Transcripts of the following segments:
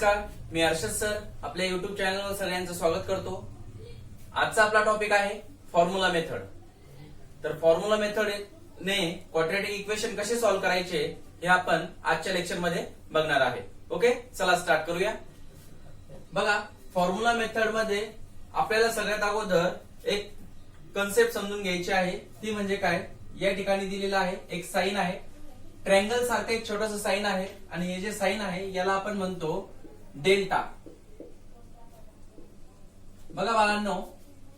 नमस्कार, मी हर्षद सर आपल्या युट्यूब चॅनलवर सगळ्यांचं स्वागत करतो। आजचा आपला टॉपिक आहे फॉर्म्युला मेथड। तर फॉर्म्युला मेथड ने क्वाड्रॅटिक इक्वेशन कसे सॉल्व्ह करायचे हे आपण आजच्या लेक्चर मध्ये बघणार आहे। ओके, चला स्टार्ट करूया। बघा, फॉर्म्युला मेथड मध्ये आपल्याला सगळ्यात अगोदर एक कन्सेप्ट समजून घ्यायची आहे, ती म्हणजे काय। या ठिकाणी दिलेला आहे एक साइन आहे, ट्रायंगल सारखं एक छोटस साइन आहे आणि हे जे साइन आहे याला आपण म्हणतो डेल्टा। बघा बाळांनो,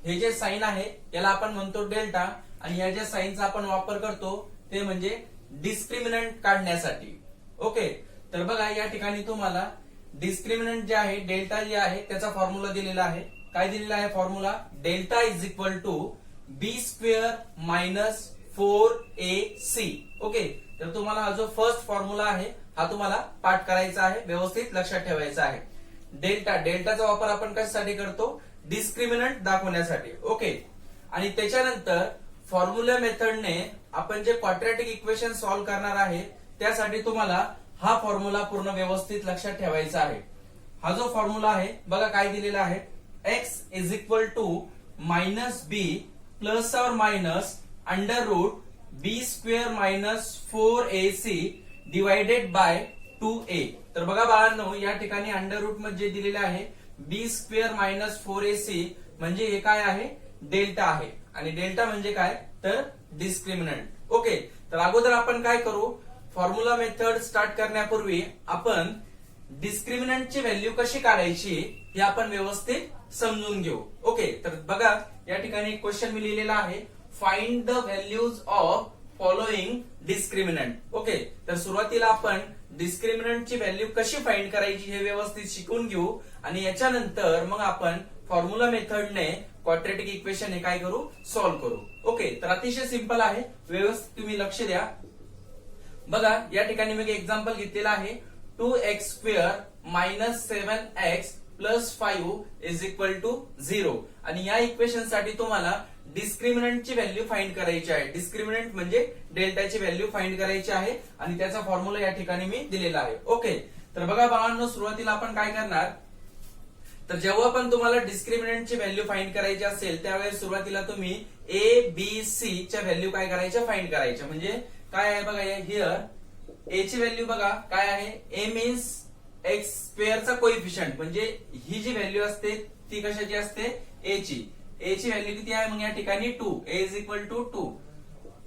हे जे साइन आहे याला आपण म्हणतो डेल्टा आणि या ज्या साइनचा आपण वापर करतो ते म्हणजे डिस्क्रिमिनंट काढण्यासाठी। ओके, तर बघा या ठिकाणी तुम्हाला डिस्क्रिमिनंट जे आहे डेल्टा जे आहे त्याचा फॉर्म्युला दिलेला आहे। काय दिलेला आहे formula? Delta is equal to B square minus 4ac। Okay, तर तुम्हाला हा जो फर्स्ट फॉर्म्युला आहे हा तुम्हाला पाठ करायचा आहे, व्यवस्थित लक्षात ठेवायचा आहे। डेल्टाचा वापर आपण कशासाठी करतो? डिस्क्रिमिनंट दाखवण्यासाठी। ओके, आणि त्याच्यानंतर फॉर्म्युला मेथडने आपण जे क्वाड्रॅटिक इक्वेशन सॉल्व्ह करणार आहे त्यासाठी तुम्हाला हा फॉर्म्युला पूर्ण व्यवस्थित लक्षात ठेवायचा आहे। हा जो फॉर्म्युला आहे बघा काय दिलेला आहे, x is equal to minus B plus और minus under root B square minus 4ac divided by 2a। तर बघा बाळांनो, या ठिकाणी अंडर रूट मध्ये दिलेले आहे बी स्क्वेअर मायनस 4ac म्हणजे हे काय आहे? डेल्टा आहे। आणि डेल्टा म्हणजे काय तर डिस्क्रिमिनंट। ओके, तर अगोदर आपण काय करू, फॉर्म्युला मेथड स्टार्ट करण्यापूर्वी आपण डिस्क्रिमिनंटची व्हॅल्यू कशी काढायची हे आपण व्यवस्थित समजून घेऊ। ओके, तर बघा या ठिकाणी एक क्वेश्चन मी लिहिलेला आहे, find the values of following discriminant. Okay, तर सुरुवातीला आपण डिस्क्रिमिनंटची व्हॅल्यू कशी फाइंड करायची हे व्यवस्थित शिकून घेऊ आणि याच्यानंतर मग आपण फॉर्म्युला मेथडने क्वाड्रॅटिक इक्वेशन हे काय करू, सॉल्व्ह करू। ओके, तर अतिशय सिंपल आहे, व्यवस्थित तुम्ही लक्ष द्या। बघा या ठिकाणी मी एक एक्झाम्पल घेतलेला आहे, 2x square minus 7x plus 5 is equal to 0 आणि या इक्वेशन साठी तुम्हाला डिस्क्रिमिनंटची व्हॅल्यू फाइंड करायची आहे। डिस्क्रिमिनंट म्हणजे डेल्टाची व्हॅल्यू फाइंड करायची आहे आणि त्याचा फॉर्म्युला या ठिकाणी मी दिलेला आहे। ओके, तर बघा बाळांनो, सुरुवातीला आपण काय करणार, तर जेव्हा पण तुम्हाला डिस्क्रिमिनंटची व्हॅल्यू फाइंड करायची असेल त्यावेळेस सुरुवातीला तुम्ही a b c च्या व्हॅल्यू काय करायच्या, फाइंड करायच्या। म्हणजे काय आहे बघा, हिअर a ची व्हॅल्यू बघा काय आहे, a मीन्स x स्क्वेअरचा कोइफिशियंट, म्हणजे ही जी व्हॅल्यू असते ती कशाची असते, a ची व्हॅल्यू किती आहे मग या ठिकाणी 2, a is equal to 2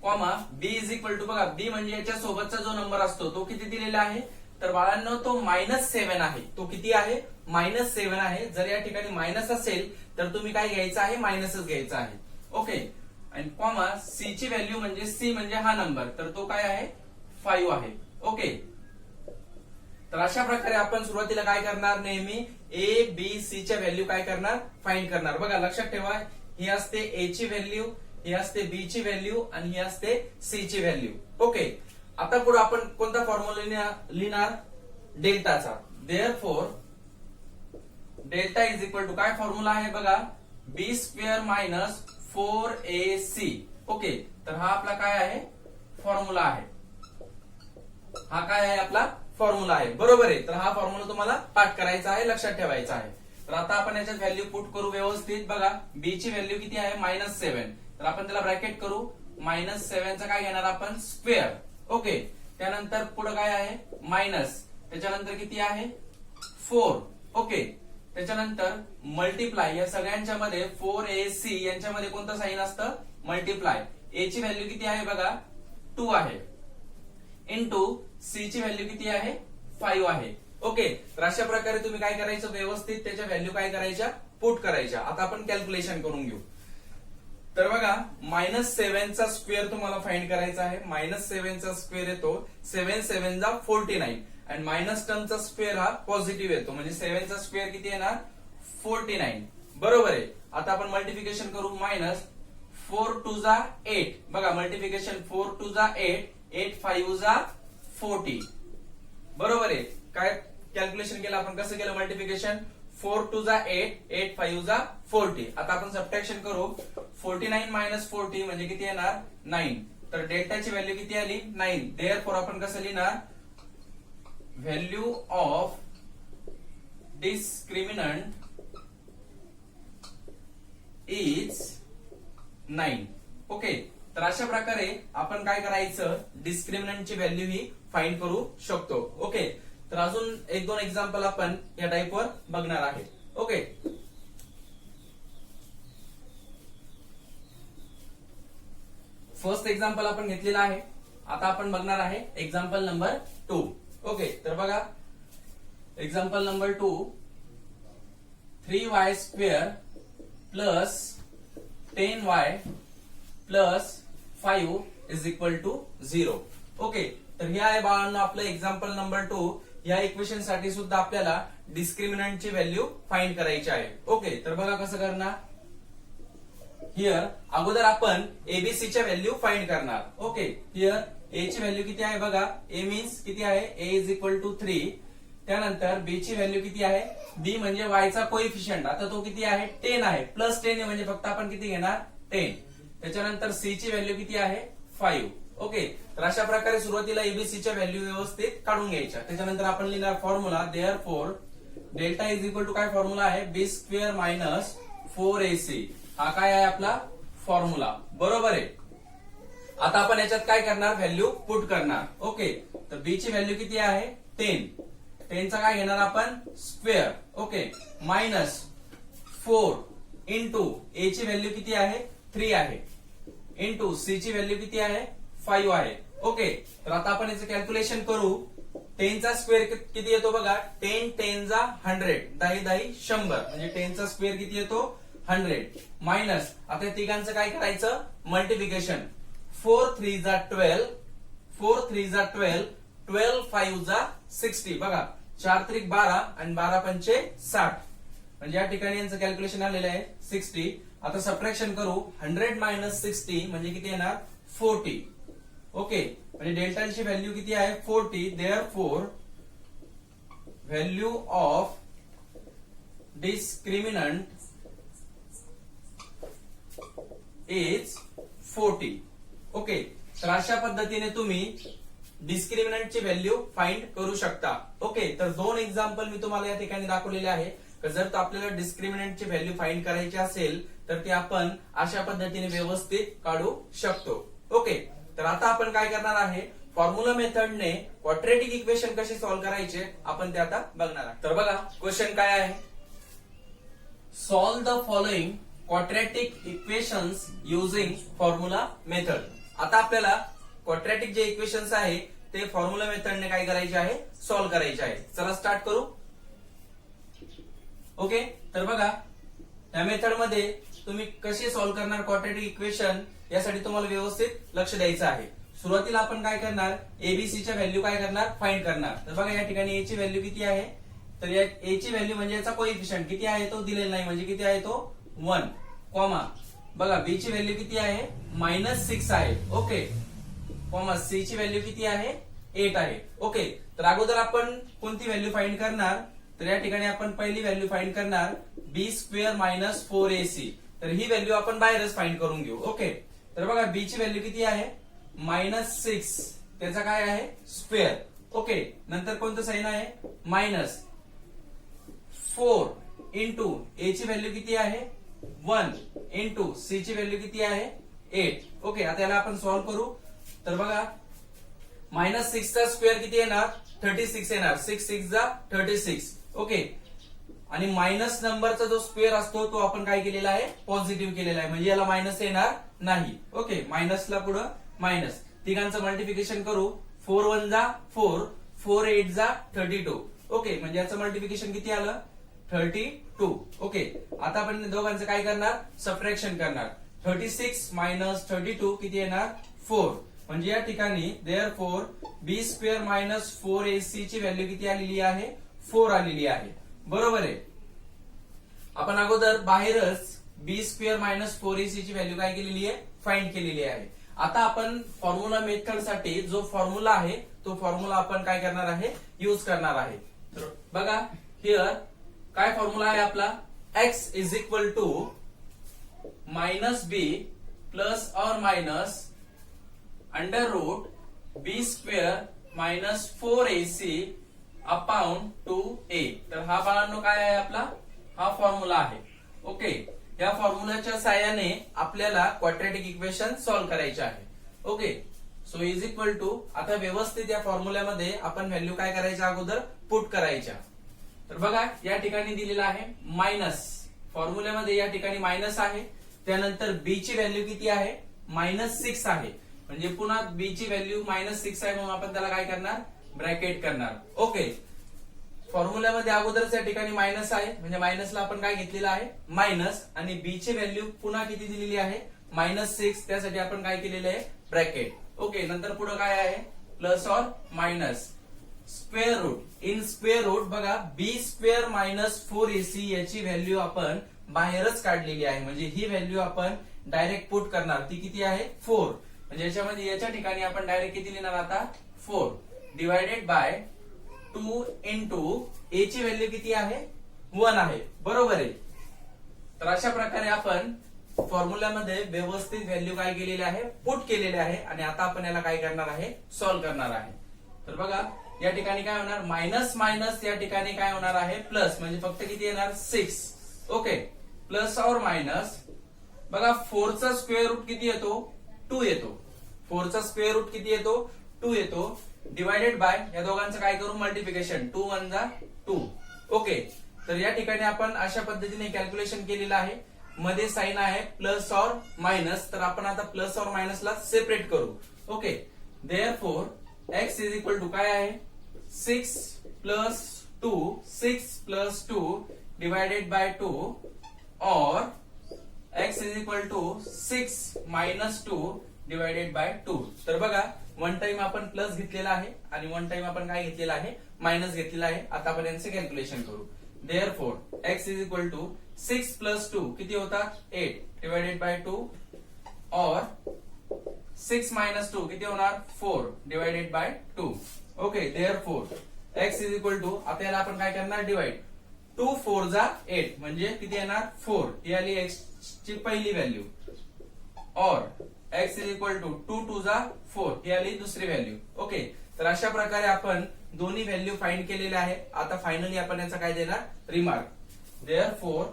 comma b is equal to, बघा b म्हणजे याच्या सोबतचा जो नंबर असतो तो किती दिलेला आहे, तर बाळांनो तो -7 आहे। तो किती आहे? -7 आहे। जर या ठिकाणी मायनस असेल तर तुम्ही काय घ्यायचं आहे, मायनसच घ्यायचा आहे। ओके, आणि कॉमा c ची व्हॅल्यू म्हणजे c म्हणजे हा नंबर, तर तो काय आहे 5 आहे। ओके, तर अशा प्रकारे आपण सुरुवातीला काय करणार, नेहमी a b c च्या व्हॅल्यू काय करणार, फाइंड करणार। बघा लक्षात ठेवा, ही असते a ची व्हॅल्यू, ही असते b ची व्हॅल्यू आणि ही असते c ची व्हॅल्यू। ओके, आता पुढे आपण कोणता फॉर्म्युला लिहिणार, डेल्टाचा। Therefore delta is equal to, काय फॉर्म्युला आहे बघा, बी स्क्वेअर मायनस 4ac। ओके, तर हा आपला काय आहे, फॉर्म्युला आहे। हा काय आहे आपला फॉर्म्युला आहे, बरोबर आहे। तर हा फॉर्म्युला तुम्हाला पाठ करायचा आहे, लक्षात ठेवायचा आहे। तर आता आपण याच्यात व्हॅल्यू पुट करू व्यवस्थित। बघा b ची व्हॅल्यू किती आहे, -7, तर आपण त्याला ब्रॅकेट करू, -7 चा काय घेणार आपण, स्क्वेअर। ओके, त्यानंतर पुढे काय आहे मायनस, त्याच्यानंतर किती आहे 4। ओके, त्याच्यानंतर मल्टिप्लाय, या सगळ्यांच्या मध्ये 4ac यांच्यामध्ये कोणतं साइन असतं, मल्टिप्लाय। a ची व्हॅल्यू किती आहे बघा 2 आहे, इंटू c ची व्हॅल्यू किती आहे 5 आहे। ओके, तर अशा प्रकारे तुम्ही काय करायचं, व्यवस्थित त्याच्या व्हॅल्यू काय करायच्या, पुट करायच्या। आता आपण कॅल्क्युलेशन करून घेऊ। तर बघा -7 चा स्क्वेअर तुम्हाला फाइंड करायचा आहे। -7 चा स्क्वेअर येतो 7 7 जा 49 आणि मायनस टर्म चा स्क्वेअर हा पॉझिटिव्ह येतो, म्हणजे 7 चा स्क्वेअर किती येणार, 49, बरोबर आहे। आता आपण मल्टिप्लिकेशन करू, -4 2 जा 8, बघा मल्टिप्लिकेशन 4 2 जा 8, 8 5 जा 40, बरोबर आहे। काय कॅल्क्युलेशन केलं आपण, कसं केलं मल्टिप्लिकेशन, 4 2 जा 8, 8 5 जा 40। आता आपण सबट्रॅक्शन करू, 49 मायनस 40 म्हणजे किती येणार 9, तर डेल्टाची व्हॅल्यू किती आली 9। देअरफॉर आपण कसं लिहिणार, value of discriminant is 9. Okay, तर अशा प्रकारे आपण काय करायचं, डिस्क्रिमिनंटची व्हॅल्यू ही फाइंड करू शकतो. ओके, तर अजून 1-2 एक्झाम्पल आपण या टाइपवर बघणार आहे. ओके, फर्स्ट एक्झाम्पल आपण घेतलेला आहे. आता आपण बघणार आहे एक्झाम्पल नंबर 2. ओके, तर बघा example number 2, 3y² plus 10y plus 5 is equal to 0. Okay, तर हे आहे बाळांनो आपलं एक्झाम्पल नंबर 2. या इक्वेशन साठी सुद्धा आपल्याला डिस्क्रिमिनंटची व्हॅल्यू फाइंड करायची आहे. ओके, तर बघा कसं करणार. हियर अगोदर आपण एबीसी च्या व्हॅल्यू फाइंड करणार. ओके, हियर ए ची व्हॅल्यू किती आहे बघा. ए मीन्स किती आहे, ए इज इक्वल टू 3. त्यानंतर बी ची व्हॅल्यू किती आहे, बी म्हणजे वाय चा कोइफिशियंट, आता तो किती आहे 10 आहे. प्लस 10 आहे म्हणजे फक्त आपण किती घेणार 10. त्याच्यानंतर सी ची व्हॅल्यू किती आहे 5. ओके, तर अशा प्रकारे सुरुवातीला एबीसी च्या व्हॅल्यू व्यवस्थित काढून घ्यायच्या. त्याच्यानंतर आपण लिहिणार formula. Therefore delta is equal to काय फॉर्म्युला आहे, b² मायनस 4ac. हा काय आहे आपला फॉर्म्युला, बरोबर आहे. आता आपण याच्यात काय करणार, व्हॅल्यू पुट करणार. ओके, तर बी ची व्हॅल्यू किती आहे 10. 10 चा काय घेणार आपण स्क्वेअर. ओके, मायनस 4 इंटू ए ची व्हॅल्यू किती आहे 3 आहे, इंटू सी ची व्हॅल्यू किती आहे 5 आहे. ओके, तर आता आपण याचं कॅल्क्युलेशन करू. 10 चा स्क्वेअर किती येतो बघा, 10 10 जा 100, 10 10 100 म्हणजे 10 चा स्क्वेअर किती येतो 100. मायनस आता तिघांचं काय करायचं मल्टिप्लिकेशन. 4 3 जा 12, 4 3 जा 12, 12 5 जा 60. बघा 4 3 12 आणि 12 पंचे 60 म्हणजे या ठिकाणी यांचं कॅल्क्युलेशन आलेलं आहे 60. आता सबट्रॅक्शन करू. 100 मायनस 60 म्हणजे किती येणार 40. ओके, म्हणजे डेल्टाची व्हॅल्यू किती आहे 40. Therefore value of discriminant is 40. Okay, तर अशा पद्धतीने तुम्ही डिस्क्रिमिनंटची व्हॅल्यू फाइंड करू शकता. ओके, तर 2 एक्झाम्पल मी तुम्हाला या ठिकाणी दाखवलेले आहे. जर आपल्याला डिस्क्रिमिनंटची व्हॅल्यू फाइंड करायची असेल तर ते आपण अशा पद्धतीने व्यवस्थित काढू शकतो. ओके, तर आता आपण काय करणार आहे, फॉर्म्युला मेथडने क्वाड्रॅटिक इक्वेशन कसे सॉल्व्ह करायचे आपण ते आता बघणार आहे. तर बघा क्वेश्चन काय आहे, solve the following quadratic equations using formula method. आता आपल्याला क्वाड्रॅटिक जे इक्वेशन्स आहे ते फॉर्म्युला मेथडने काय करायचे आहे, सॉल्व्ह करायचे आहे. चला स्टार्ट करू. ओके, तर बघा या मेथड मध्ये तुम्ही कसे सॉल्व्ह करणार क्वाड्रॅटिक इक्वेशन यासाठी तुम्हाला व्यवस्थित लक्ष द्यायचं आहे. सुरुवातीला आपण काय करणार, एबीसी च्या व्हॅल्यू काय करणार फाइंड करणार. तर बघा या ठिकाणी ए ची व्हॅल्यू किती आहे, तर या ए ची व्हॅल्यू म्हणजे याचा कोइफिशियंट किती आहे तो दिलेला नाही म्हणजे किती आहे तो 1, कॉमा बघा बी ची व्हॅल्यू किती आहे -6 आहे. ओके, कॉमा सी ची व्हॅल्यू किती आहे 8 आहे. ओके, तर अगोदर आपण कोणती व्हॅल्यू फाइंड करणार, तर या ठिकाणी आपण पहिली व्हॅल्यू फाइंड करणार b² मायनस 4ac. तर ही व्हॅल्यू आपण बाहेरच फाइंड करून घेऊ. ओके, तर बघा बी ची व्हॅल्यू किती आहे -6, त्याचा काय आहे स्क्वेअर. ओके, नंतर कोणतं साइन आहे -4 इंटू ए ची व्हॅल्यू किती आहे 1 इंटू सी ची व्हॅल्यू किती आहे 8. ओके, आता याला आपण सॉल्व्ह करू. तर बघा -6 चा स्क्वेअर किती येणार 36 येणार. 6 6 जा 36. ओके, आणि मायनस नंबरचा जो स्क्वेअर असतो तो आपण काय केलेला आहे पॉझिटिव्ह केलेला आहे म्हणजे याला मायनस येणार नाही. ओके, मायनसला पुढे मायनस. तिघांचं मल्टिप्लिकेशन करू. 4 1 जा 4, 4 8 जा 32. ओके, म्हणजे याचं मल्टिप्लिकेशन किती आलं 32. ओके, आता आपण दोघांचं काय करणार सबट्रॅक्शन करणार. 36 मायनस 32 किती येणार 4. म्हणजे या ठिकाणी देअरफॉर b² मायनस 4ac ची व्हॅल्यू किती आलेली आहे 4 आलेली आहे. बरोबर आहे. आपण अगोदर बाहेरच b² मायनस 4ac ची व्हॅल्यू काय केलेली आहे फाइंड केलेली आहे. आता आपण फॉर्म्युला मेथड साठी जो फॉर्म्युला आहे तो फॉर्म्युला आपण काय करणार आहे यूज करणार आहे. तर बघा हिअर काय फॉर्म्युला आहे आपला, x is equal to -b plus और minus under root b² minus 4ac upon 2a. तर हा बाळांनो काय आहे आपला, हा फॉर्म्युला आहे. ओके, या फॉर्म्युलाच्या साहाय्याने आपल्याला क्वाड्रॅटिक इक्वेशन सॉल्व्ह करायचे आहे. Okay, so is equal to, आता व्यवस्थित या फॉर्म्युल्यामध्ये आपण व्हॅल्यू काय करायच्या अगोदर पुट करायच्या. तर बघा या ठिकाणी दिलेला आहे मायनस, फॉर्म्युल्यामध्ये या ठिकाणी मायनस आहे. त्यानंतर बी ची व्हॅल्यू किती आहे, -6 आहे. म्हणजे पुन्हा बी ची व्हॅल्यू -6 आहे म्हणून आपण त्याला काय करणार, ब्रॅकेट करणार. ओके, फॉर्म्युल्यामध्ये अगोदरच या ठिकाणी मायनस आहे म्हणजे मायनसला आपण काय घेतलेलं आहे, मायनस, आणि बी ची व्हॅल्यू पुन्हा किती दिलेली आहे, -6. त्यासाठी आपण काय केलेलं आहे, ब्रॅकेट. ओके, नंतर पुढे काय आहे, प्लस और minus, square root. In square root बघा b² - 4ac याची व्हॅल्यू आपण बाहेरच काढलेली आहे. म्हणजे ही व्हॅल्यू आपण डायरेक्ट पुट करणार. ती किती आहे, 4. म्हणजे याच्यामध्ये याच्या ठिकाणी आपण डायरेक्ट किती लिहिणार आता, 4 डिवायडेड बाय 2 इंटू a ची व्हॅल्यू किती आहे, 1 आहे. बरोबर आहे. तर अशा प्रकारे आपण फॉर्म्युल्यामध्ये व्यवस्थित व्हॅल्यू काय केलेली आहे, पुट केलेले आहे. आणि आता आपण याला काय करणार आहे, सॉल्व्ह करणार आहे. तर बघा या ठिकाणी काय होणार, मायनस मायनस या ठिकाणी काय होणार आहे, प्लस. म्हणजे फक्त किती येणार, 6. ओके, प्लस और मायनस बघा 4 चा स्क्वेअर रूट किती येतो, 2 येतो. 4 चा स्क्वेअर रूट किती येतो, 2 येतो. डिवायडेड बाय या दोघांचं काय करू, मल्टिप्लिकेशन, 2 1 जा 2. ओके, तर या ठिकाणी आपण अशा पद्धतीने कॅल्क्युलेशन केलेलं आहे. मध्ये साइन आहे प्लस और मायनस, तर आपण आता प्लस और मायनसला सेपरेट करू. Okay, therefore x is equal to काय आहे, 6 प्लस 2 डिवायडेड बाय 2 और x is equal to 6 minus 2 divided by 2. तर बघा वन टाइम आपण प्लस घेतलेला आहे आणि वन टाइम आपण काय घेतलेला आहे, मायनस घेतलेला आहे. आता आपण यांचे कॅल्क्युलेशन करू. Therefore x is equal to 6 plus 2 किती होता, 8 डिवायडेड बाय 2 और 6 मायनस 2 किती होणार, 4 divided by 2. Okay, therefore x is equal to, आता याला आपण काय करणार, डिवाइड. 2 4 जा 8 म्हणजे किती येणार, 4. ही आली x ची पहिली व्हॅल्यू. और x इज इक्वल टू 2 2 जा 4 ही आली दुसरी व्हॅल्यू. ओके, तर अशा प्रकारे आपण दोन्ही व्हॅल्यू फाइंड केलेल्या आहे. आता फायनली आपण याचा काय देणार, remark. Therefore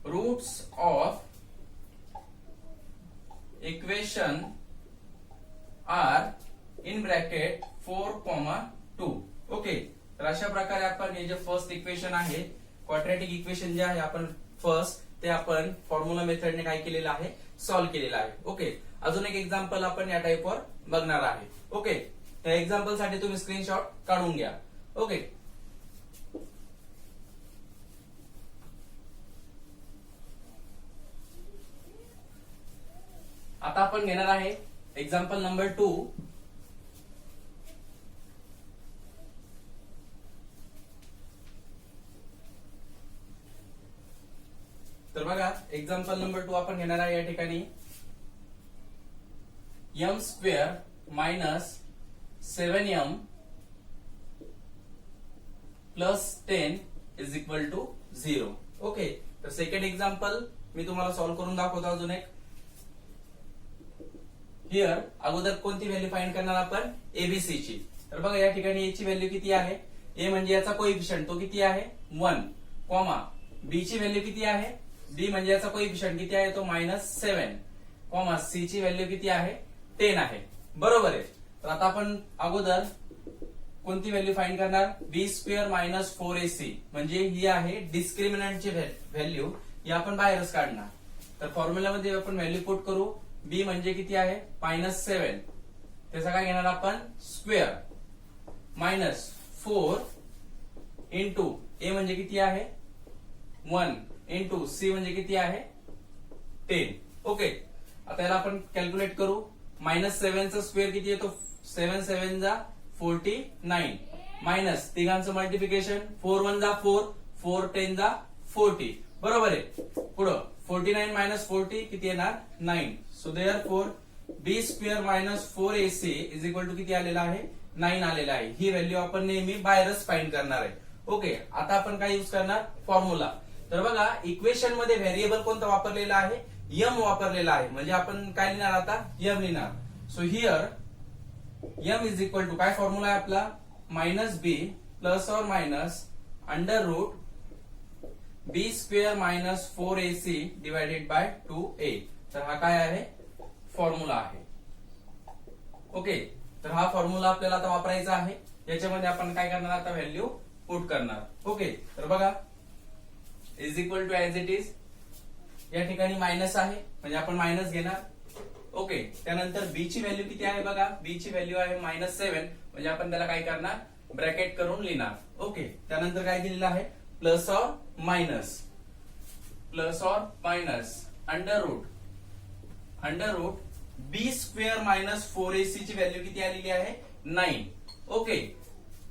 roots of equation are in bracket 4, 2. Okay, तर अशा प्रकारे आपण हे जे फर्स्ट इक्वेशन आहे, क्वाड्रॅटिक इक्वेशन जे आहे आपण फर्स्ट ते आपण फॉर्म्युला मेथडने काय केलेलं आहे, सॉल्व्ह केलेलं आहे. ओके, अजून एक एक्झाम्पल आपण या टाइपवर बघणार आहे. ओके, त्या एक्झाम्पल साठी तुम्ही स्क्रीनशॉट काढून घ्या. ओके, आता आपण घेणार आहे एक्झाम्पल नंबर 2. तर बघा एक्झाम्पल नंबर 2 आपण घेणार आहे या ठिकाणी m² - 7m + 10 = 0. ओके, तर सेकंड एक्झाम्पल मी तुम्हाला सॉल्व्ह करून दाखवतो अजून एक. हिअर अगोदर कोणती व्हॅल्यू फाइंड करणार आपण, एबीसी ची. तर बघा या ठिकाणी ए ची व्हॅल्यू किती आहे, ए म्हणजे याचा कोइफिशियंट तो किती आहे, 1, कॉमा बी ची व्हॅल्यू किती आहे, बी म्हणजे याचा कोइफिशियंट किती आहे, तो -7, कॉमा सी ची व्हॅल्यू किती आहे, 10 आहे. बरोबर आहे. तर आता आपण अगोदर कोणती व्हॅल्यू फाइंड करणार, b² - 4ac म्हणजे ही आहे डिस्क्रिमिनंटची व्हॅल्यू, ही आपण बाहेरच काढणार. तर फॉर्म्युलामध्ये आपण व्हॅल्यू पुट करू. b म्हणजे किती आहे, -7, त्याचा काय घेणार आपण, स्क्वेअर, -4 इंटू a म्हणजे किती आहे, 1 इंटू c म्हणजे किती आहे, 10. ओके, आता याला आपण कॅल्क्युलेट करू. -7 चा स्क्वेअर किती येतो, 7 7 जा 49 मायनस तिघांचं मल्टिप्लिकेशन, 4 1 जा 4, 4 10 जा 40. बरोबर आहे. पुढं 49 - 40 किती येणार, 9. सो देयरफॉर b² - 4ac = किती आलेला आहे, 9 आलेला आहे. ही व्हॅल्यू आपण नेहमी बाहेरच फाइंड करणार आहे. ओके, आता आपण काय युज करणार, फॉर्म्युला. तर बघा इक्वेशन मध्ये व्हेरिएबल कोणता वापरलेला आहे, m वापरलेला आहे. म्हणजे आपण काय लिहिणार आता, m लिहिणार. So here m is equal to काय फॉर्म्युला आहे आपला, मायनस बी प्लस और minus under root B square minus 4ac divided by 2a. तर हा काय आहे, फॉर्म्युला आहे. ओके, तर हा फॉर्म्युला आपल्याला आता वापरायचा आहे. याच्यामध्ये आपण काय करणार, आता व्हॅल्यू पुट करणार. ओके, तर बघा is equal to as it is. या ठिकाणी मायनस आहे म्हणजे आपण मायनस घेणार. ओके, त्यानंतर बी ची व्हॅल्यू किती आहे बघा, बी ची व्हॅल्यू आहे -7 म्हणजे आपण त्याला काय करणार, ब्रॅकेट करून लिहिणार. ओके, त्यानंतर काय दिलेलं आहे, प्लस और मायनस अंडर रूट बी स्क्वेअर मायनस 4ac ची व्हॅल्यू किती आलेली आहे, 9. Okay,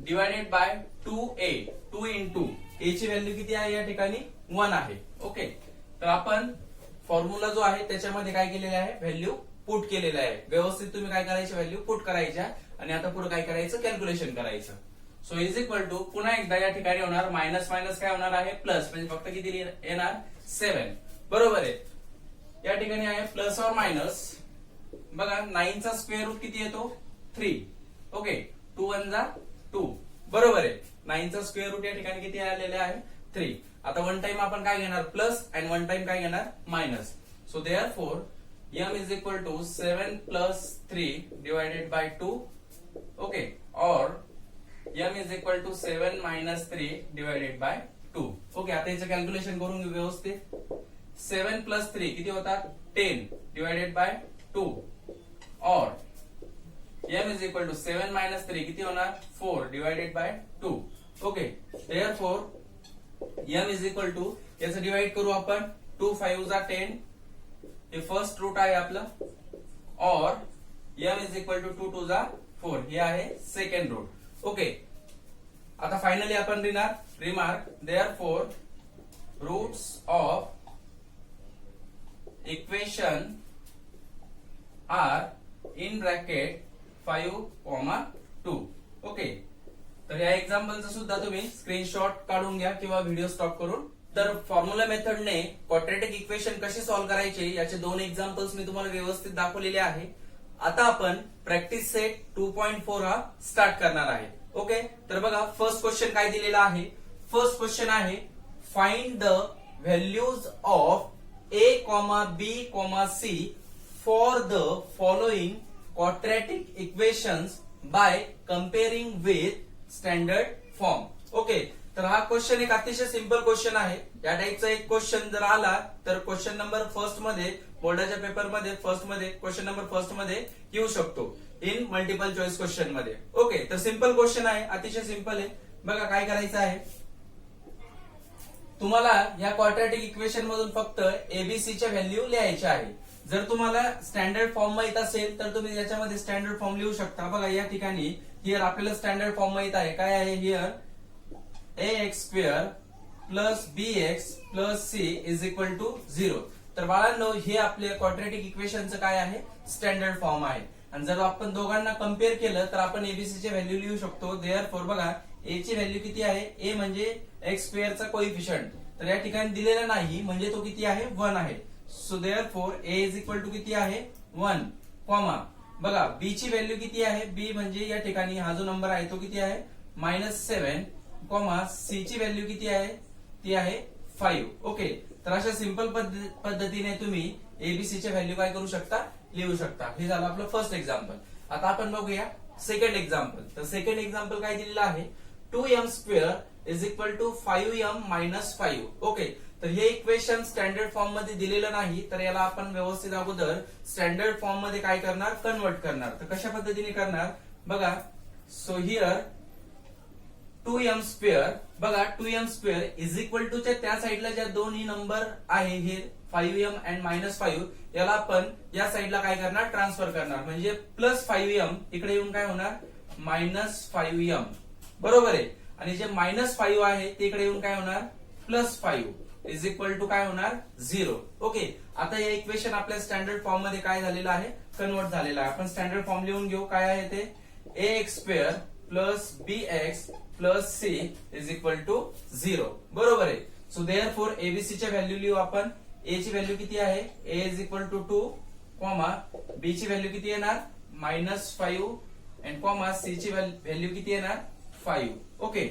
divided by 2a, 2 into a ची व्हॅल्यू किती आहे या ठिकाणी 1 आहे. ओके, तर आपण फॉर्म्युला जो आहे त्याच्यामध्ये काय केलेलं आहे, व्हॅल्यू पुट केलेलं आहे. व्यवस्थित तुम्ही काय करायचे, व्हॅल्यू पुट करायच्या आणि आता पुढे काय करायचं, कॅल्क्युलेशन करायचं. सो इज इक्वल टू, पुन्हा एकदा या ठिकाणी होणार मायनस मायनस काय होणार आहे, प्लस म्हणजे फक्त किती येणार, 7. बरोबर आहे. या ठिकाणी आहे प्लस और मायनस. बघा 9 चा स्क्वेअर रूट किती येतो, 3. ओके, 2 1 जा 2. बरोबर आहे. 9 चा स्क्वेअर रूट या ठिकाणी किती आलेले आहे, 3. आता वन टाइम आपण काय घेणार, प्लस, अँड वन टाइम काय घेणार, minus. So therefore m is equal to 7 plus 3 divided by 2. Okay, और m is equal to 7 minus 3 divided by 2. Okay, आता याचं कॅल्क्युलेशन करून घेऊ व्यवस्थित. 7 प्लस 3 किती होतात, 10 डिवायडेड बाय 2. और m is equal to 7 minus 3 किती होणार, 4 divided by 2. Okay, therefore m is equal to, याचं डिवाइड करू आपण, 2 5 जा 10, हे फर्स्ट रूट आहे आपलं. और m इज इक्वल टू 2 2 जा 4, हे आहे सेकंड रूट. ओके, आता फायनली आपण लिहिणार remark, therefore roots of equation are in bracket 5, 2. Okay, तर या एक्झाम्पलचं सुद्धा तुम्ही स्क्रीनशॉट काढून घ्या किंवा व्हिडिओ स्टॉप करून. तर फॉर्म्युला मेथडने क्वाड्रॅटिक इक्वेशन कशी सॉल्व्ह करायचे याचे 2 एक्झाम्पल्स मी तुम्हाला व्यवस्थित दाखवलेले आहे. आता आपण प्रॅक्टिस सेट 2.4 हा स्टार्ट करणार आहे. ओके, तर बघा फर्स्ट क्वेश्चन काय दिलेला आहे. फर्स्ट क्वेश्चन आहे, find the values of a, b, c for the following quadratic equations by comparing with standard form. Okay, तर हा क्वेश्चन एक अतिशय सिंपल क्वेश्चन आहे. या टाइपचा एक क्वेश्चन जर आला तर क्वेश्चन नंबर फर्स्ट मध्ये, बोर्डाच्या पेपर मध्ये फर्स्ट मध्ये, क्वेश्चन नंबर फर्स्ट मध्ये येऊ शकतो इन मल्टिपल चॉईस क्वेश्चन मध्ये. ओके, तर सिंपल क्वेश्चन आहे, अतिशय सिंपल आहे. बघा काय करायचं आहे, तुम्हाला या क्वाड्रॅटिक इक्वेशन मधून फक्त एबीसी च्या व्हॅल्यू लिहायच्या आहे. जर तुम्हाला स्टँडर्ड फॉर्म माहित असेल तर तुम्ही याच्यामध्ये स्टँडर्ड फॉर्म लिहू शकता. बघा या ठिकाणी हिअर आपल्याला स्टँडर्ड फॉर्म माहित आहे, काय आहे here, ax square plus bx plus c is equal to 0. तर बाळांनो हे आपल्या क्वाड्रॅटिक इक्वेशनचं काय आहे, स्टँडर्ड फॉर्म आहे. आणि जर आपण दोघांना कम्पेअर केलं तर आपण एबीसी चे व्हॅल्यू लिहू शकतो. देअरफॉर बघा a ची व्हॅल्यू किती आहे, a म्हणजे x स्क्वेअरचा कोइफिशियंट, तर या ठिकाणी दिलेला नाही म्हणजे तो किती आहे, 1 आहे. So therefore a is equal to किती आहे, 1, कॉमा. बघा b ची व्हॅल्यू किती आहे, b म्हणजे या ठिकाणी हा जो नंबर आहे तो किती आहे, -7, कॉमा. c ची व्हॅल्यू किती आहे, ती आहे 5. ओके, तर अशा सिंपल पद्धतीने तुम्ही एबीसी च्या व्हॅल्यू काय करू शकता, लिहू शकता. हे झालं आपलं फर्स्ट एक्झाम्पल. आता आपण बघूया सेकंड एक्झाम्पल. तर सेकंड एक्झाम्पल काय दिलेलं आहे, 2m square is equal to 5m minus 5. Okay, तर हे इक्वेशन स्टँडर्ड फॉर्म मध्ये दिलेलं नाही, तर याला आपण व्यवस्थित अगोदर स्टँडर्ड फॉर्म मध्ये काय करणार, कन्वर्ट करणार. तर कशा पद्धतीने करणार बघा. सो हिअर 2m स्क्वेअर, बघा 2m square is equal to च्या त्या साईडला ज्या दोन्ही नंबर आहे हे 5m अँड -5, याला आपण या साईडला काय करणार, ट्रान्सफर करणार. म्हणजे प्लस 5m इकडे येऊन काय होणार, -5m. बरोबर आहे. आणि जे -5 आहे ते इकडे येऊन काय होणार, +5 इज इक्वल टू काय होणार, 0. ओके, आता हे इक्वेशन आपल्या स्टँडर्ड फॉर्म मध्ये काय झालेलं आहे, कन्वर्ट झालेलं आहे. आपण स्टँडर्ड फॉर्म लिहून घेऊ. काय आहे ते, ax square plus bx plus c is equal to 0. बरोबर आहे. सो देअरफॉर एबीसी च्या व्हॅल्यू लिहू आपण. a ची व्हॅल्यू किती आहे, a is equal to 2, comma. b ची व्हॅल्यू किती येणार, -5 अँड कॉमा. c ची व्हॅल्यू किती येणार, 5. ओके,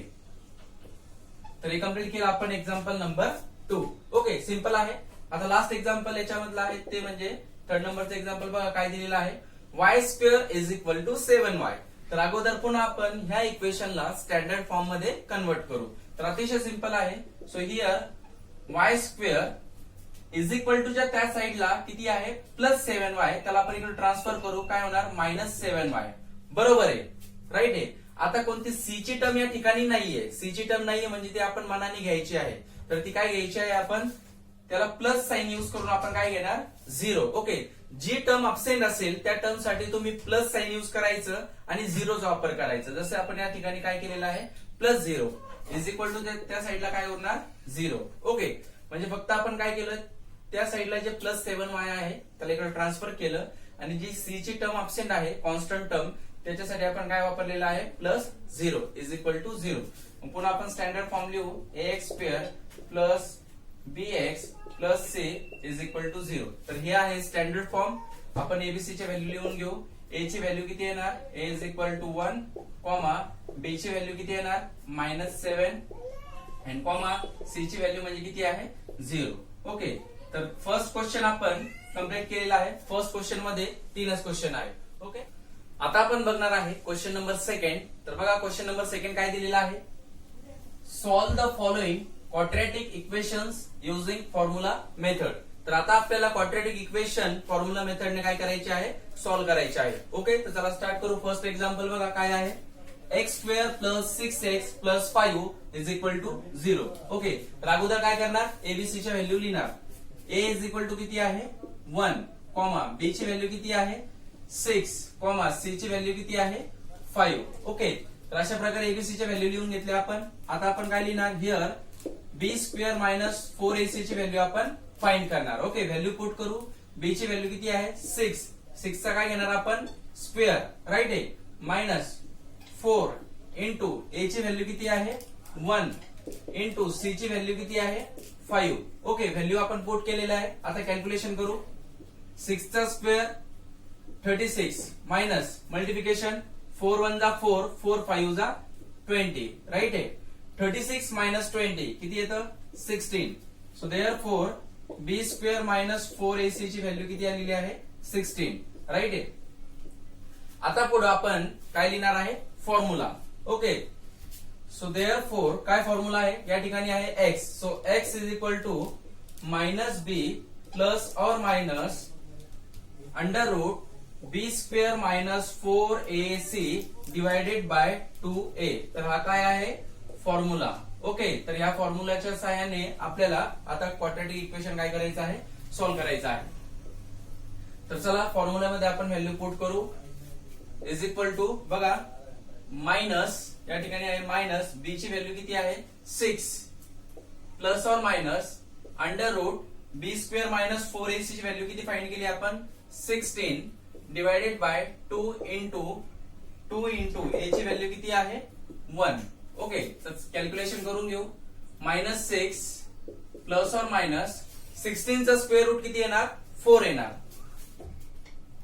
तर हे कम्प्लीट केलं आपण एक्झाम्पल नंबर 2. ओके, सिंपल आहे. आता लास्ट एक्झाम्पल याच्यामधलं आहे ते म्हणजे थर्ड नंबरचं एक्झाम्पल बघा काय दिलेलं आहे, y square is equal to 7y. तर अगोदर पुन्हा आपण ह्या इक्वेशनला स्टँडर्ड फॉर्म मध्ये कन्वर्ट करू. तर अतिशय सिंपल आहे. So here y square is equal to त्या साइडला किती आहे प्लस 7y, त्याला आपण इकडे ट्रान्सफर करू, काय होणार मायनस 7y. बरोबर आहे, राईट आहे. आता कोणती सी ची टर्म या ठिकाणी नाहीये, सी ची टर्म नाहीये म्हणजे ती आपण मनाने घ्यायची आहे. तर ती काय घ्यायची आहे आपण, त्याला प्लस साइन यूज करून आपण काय घेणार 0. ओके, जी टर्म अब्सेंट असेल त्या टर्म साठी तुम्ही प्लस साइन यूज करायचं आणि झिरोचा वापर करायचं. जसं आपण या ठिकाणी काय केलेलं आहे प्लस 0 इज इक्वल टू त्या साइडला काय होणार 0. ओके, म्हणजे फक्त आपण काय केलं, त्या साइडला जे प्लस 7y आहे त्याला इकडे ट्रान्सफर केलं आणि जी सी ची टर्म अब्सेंट आहे कॉन्स्टंट टर्म त्याच्यासाठी आपण काय वापरलेलं आहे प्लस 0 इज इक्वल टू 0. पुन्हा आपण स्टँडर्ड फॉर्म लिहू, ax square plus bx plus c is equal to 0. तर हे आहे स्टँडर्ड फॉर्म. आपण एबीसी ची व्हॅल्यू लिहून घेऊ. a ची व्हॅल्यू किती येणार, a is equal to 1, comma b ची व्हॅल्यू किती येणार -7 अँड कॉमा c ची व्हॅल्यू म्हणजे किती आहे 0. ओके, तर फर्स्ट क्वेश्चन आपण कम्प्लीट केलेला आहे. फर्स्ट क्वेश्चन मध्ये 3च क्वेश्चन आहे. ओके, आता आपण बघणार आहे क्वेश्चन नंबर 2. तर बघा क्वेश्चन नंबर 2 काय दिलेला आहे, solve the following quadratic equations using formula method. तर आता आपल्याला क्वाड्रॅटिक इक्वेशन फॉर्म्युला मेथडने काय करायचे आहे, सॉल्व करायचे आहे. ओके, तर चला स्टार्ट करू. फर्स्ट एक्झाम्पल बघा काय आहे, x square plus 6x plus 5 is equal to 0. Okay, तर अगोदर काय करणार, एबीसी च्या व्हॅल्यू लिहिणार. a इज इक्वल टू किती आहे 1, कॉमा b ची व्हॅल्यू किती आहे 6, कॉमा c ची व्हॅल्यू किती आहे 5. ओके, तर अशा प्रकारे एबीसी च्या व्हॅल्यू लिहून घेतल्या आपण. आता आपण काय लिहिणार, here b square minus 4ac ची व्हॅल्यू आपण फाइंड करणार. ओके, व्हॅल्यू पुट करू. b ची व्हॅल्यू किती आहे 6 चा काय घेणार आपण स्क्वेअर, राईट आहे, मायनस 4 इंटू a ची व्हॅल्यू किती आहे 1 इंटू c ची व्हॅल्यू किती आहे 5. ओके, व्हॅल्यू आपण पुट केलेला आहे. आता कॅल्क्युलेशन करू. 6 चा स्क्वेअर 36 मायनस मल्टिप्लिकेशन 4 1 जा 4, 4 5 जा 20, राईट आहे. 36 मायनस 20 किती येतं 16. So therefore b square minus 4ac ची व्हॅल्यू किती आलेली आहे 16, राईट आहे. आता पुढे आपण काय लिहिणार आहे फॉर्म्युला. ओके, सो देअरफॉर काय फॉर्म्युला आहे, या ठिकाणी आहे x. So x is equal to minus b plus और minus under root b square minus 4ac divided by 2a. तर हा काय आहे फॉर्म्युला. ओके, तर या फॉर्म्युलाच्या सहाय्याने आपल्याला आता क्वाड्रॅटिक इक्वेशन काय करायचं आहे, सॉल्व्ह करायचं आहे. तर चला फॉर्म्युल्यामध्ये आपण व्हॅल्यू पुट करू. इज इक्वल टू बघा मायनस, या ठिकाणी आहे मायनस b ची व्हॅल्यू किती आहे 6 प्लस और minus under root b square minus 4ac ची व्हॅल्यू किती फाइंड केली आपण 16 डिवायडेड बाय 2 इंटू a ची व्हॅल्यू किती आहे 1. ओके, तर कॅल्क्युलेशन करून घेऊ. -6 प्लस और मायनस 16 चा स्क्वेअर रूट किती येणार 4 येणार.